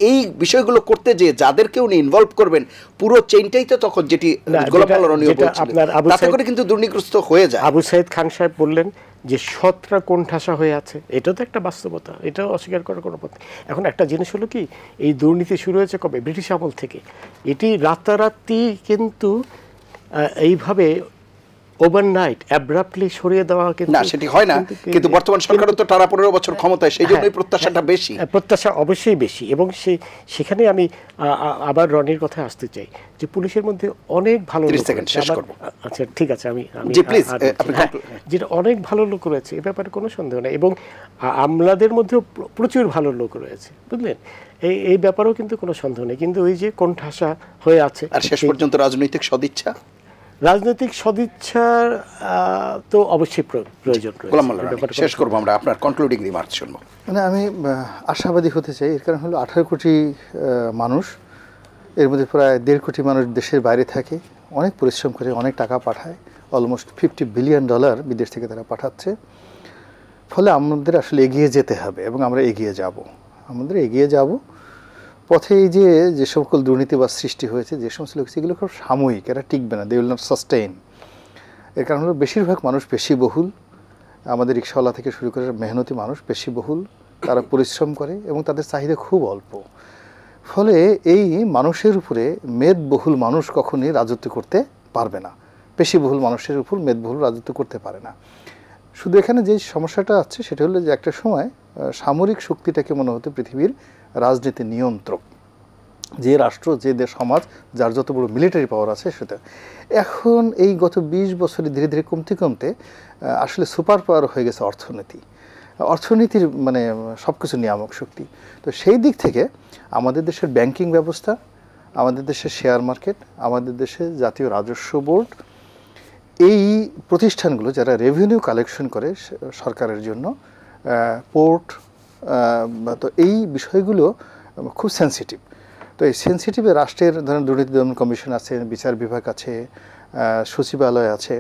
এই বিষয়গুলো করতে যে যাদেরকে উনি ইনভলভ করবেন, পুরো চেইনটাই তো তখন যেটি গোলাম মাওলা রনিও বলছিলেন, তাতে করে কিন্তু দুর্নীতিগ্রস্ত হয়ে যায়। আবু সাইদ খান সাহেব বললেন যে সৎরা কোণঠাসা হয়ে আছে, এটা তো একটা বাস্তবতা, এটাও অস্বীকার করার কোনো পথ। এখন একটা জিনিস হলো কি, এই দুর্নীতি শুরু হয়েছে কবে? ব্রিটিশ আমল থেকে। এটি রাতারাতি কিন্তু এইভাবে ওভারনাইট অ্যাব্রাপ্টলি সরিয়ে দেওয়া কিন্তু না, সেটি হয় না। কিন্তু বর্তমান সরকারও তো টানা 15 বছর ক্ষমতায়, সেই জন্যই প্রত্যাশাটা বেশি। প্রত্যাশা অবশ্যই বেশি। এবং সেখানে আমি আবার রনির কথায় আসতে চাই যে পুলিশের মধ্যে অনেক ভালো লোক রয়েছে। আচ্ছা ঠিক আছে, আমি যেটা অনেক ভালো লোক রয়েছে, এ ব্যাপারে কোনো সন্দেহ নেই, এবং আমলাদের মধ্যেও প্রচুর ভালো লোক রয়েছে, বুঝলেন, এই ব্যাপারেও কিন্তু কোনো সন্দেহ নেই। কিন্তু ওই যে কোণঠাসা হয়ে আছে। আর শেষ পর্যন্ত রাজনৈতিক সদিচ্ছা, রাজনৈতিক সদিচ্ছার তো অবশ্যই প্রয়োজন রয়েছে। শেষ করবো আমরা, আপনার কনক্লুডিং রিমার্কস শুনবো। মানে আমি আশাবাদী হতে চাই। এর কারণ হলো 18 কোটি মানুষ, এর মধ্যে প্রায় 1.5 কোটি মানুষ দেশের বাইরে থাকে, অনেক পরিশ্রম করে অনেক টাকা পাঠায়, অলমোস্ট $50 বিলিয়ন বিদেশ থেকে তারা পাঠাচ্ছে। ফলে আমাদের আসলে এগিয়ে যেতে হবে এবং আমরা এগিয়ে যাব। আমাদের এগিয়ে যাব পথে। এই যে সকল দুর্নীতিবাজ সৃষ্টি হয়েছে, যে সমস্ত লোক, সেগুলো খুব সাময়িক, এরা টিকবে না, দে উইল নট সাস্টেইন। এর কারণ হলো বেশিরভাগ মানুষ পেশিবহুল, আমাদের রিক্সাওয়ালা থেকে শুরু করে মেহনতি মানুষ পেশিবহুল, তারা পরিশ্রম করে এবং তাদের চাহিদা খুব অল্প। ফলে এই মানুষের উপরে মেদবহুল মানুষ কখনই রাজত্ব করতে পারবে না, পেশিবহুল মানুষের উপর মেদবহুল রাজত্ব করতে পারে না। শুধু এখানে যে সমস্যাটা আছে সেটা হলো যে একটা সময় সামরিক শক্তিটাকে মনে হতো পৃথিবীর রাজনীতির নিয়ন্ত্রক, যে রাষ্ট্র, যে দেশ, সমাজ, যার যত বড় মিলিটারি পাওয়ার আছে সেটা। এখন এই গত 20 বছরে ধীরে ধীরে কমতে আসলে সুপার পাওয়ার হয়ে গেছে অর্থনীতির মানে সব কিছু নিয়ামক শক্তি। তো সেই দিক থেকে আমাদের দেশের ব্যাংকিং ব্যবস্থা, আমাদের দেশের শেয়ার মার্কেট, আমাদের দেশের জাতীয় রাজস্ব বোর্ড, এই প্রতিষ্ঠানগুলো যারা রেভিনিউ কালেকশন করে সরকারের জন্য, পোর্ট, তো এই বিষয়গুলো খুব সেন্সিটিভ। তো এই সেন্সিটিভে রাষ্ট্রের ধরেন দুর্নীতি দমন কমিশন আছে, বিচার বিভাগ আছে, সচিবালয় আছে,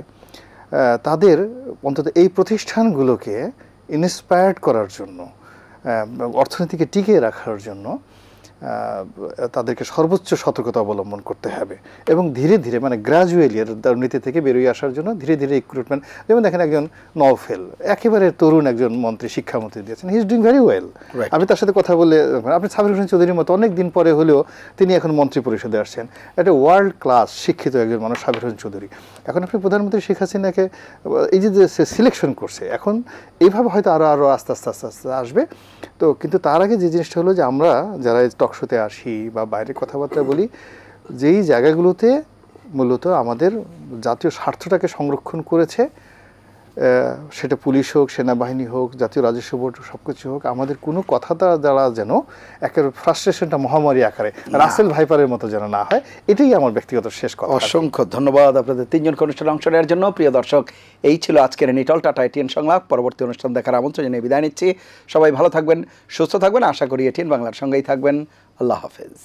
তাদের অন্তত এই প্রতিষ্ঠানগুলোকে ইন্সপায়ার্ড করার জন্য, অর্থনীতিকে টিকিয়ে রাখার জন্য তাদেরকে সর্বোচ্চ সতর্কতা অবলম্বন করতে হবে এবং ধীরে ধীরে মানে গ্র্যাজুয়ালি দুর্নীতি থেকে বেরিয়ে আসার জন্য ধীরে ধীরে রিক্রুটমেন্ট। যেমন দেখেন একজন নওফেল একেবারে তরুণ একজন মন্ত্রী, শিক্ষামন্ত্রী দিয়েছেন, he is doing very well. আমি তার সাথে কথা বলে, আপনি সাবির হোসেন চৌধুরীর মতো অনেক দিন পরে হলেও তিনি এখন মন্ত্রী পরিষদে আসছেন, একটা ওয়ার্ল্ড ক্লাস শিক্ষিত একজন মানুষ সাবির হোসেন চৌধুরী। এখন আপনি প্রধানমন্ত্রী শেখ হাসিনাকে এই যে সিলেকশন করছে, এখন এইভাবে হয়তো আরও আস্তে আস্তে আস্তে আস্তে আসবে। তো কিন্তু তার আগে যে জিনিসটা হলো যে আমরা যারা টকশোতে আসি বা বাইরে কথাবার্তা বলি, যেই জায়গাগুলোতে মূলত আমাদের জাতীয় স্বার্থটাকে সংরক্ষণ করেছে, সেটা পুলিশ হোক, সেনাবাহিনী হোক, জাতীয় রাজস্ব বোর্ড, সব কিছু হোক, আমাদের কোনো কথাটা দ্বারা যেন একেবারে ফ্রাস্ট্রেশনটা মহামারী আকারে রাসেল ভাইপারের মতো যেন না হয়, এটাই আমার ব্যক্তিগত শেষ কথা। অসংখ্য ধন্যবাদ আপনাদের তিনজনকে অনুষ্ঠানে অংশ নেওয়ার জন্য। প্রিয় দর্শক, এই ছিল আজকের নিটল টাটা এটিএন সংলাপ। পরবর্তী অনুষ্ঠান দেখার আমন্ত্রণ জানিয়ে বিদায় নিচ্ছি। সবাই ভালো থাকবেন, সুস্থ থাকবেন, আশা করি এটিএন বাংলার সঙ্গেই থাকবেন। আল্লাহ হাফেজ।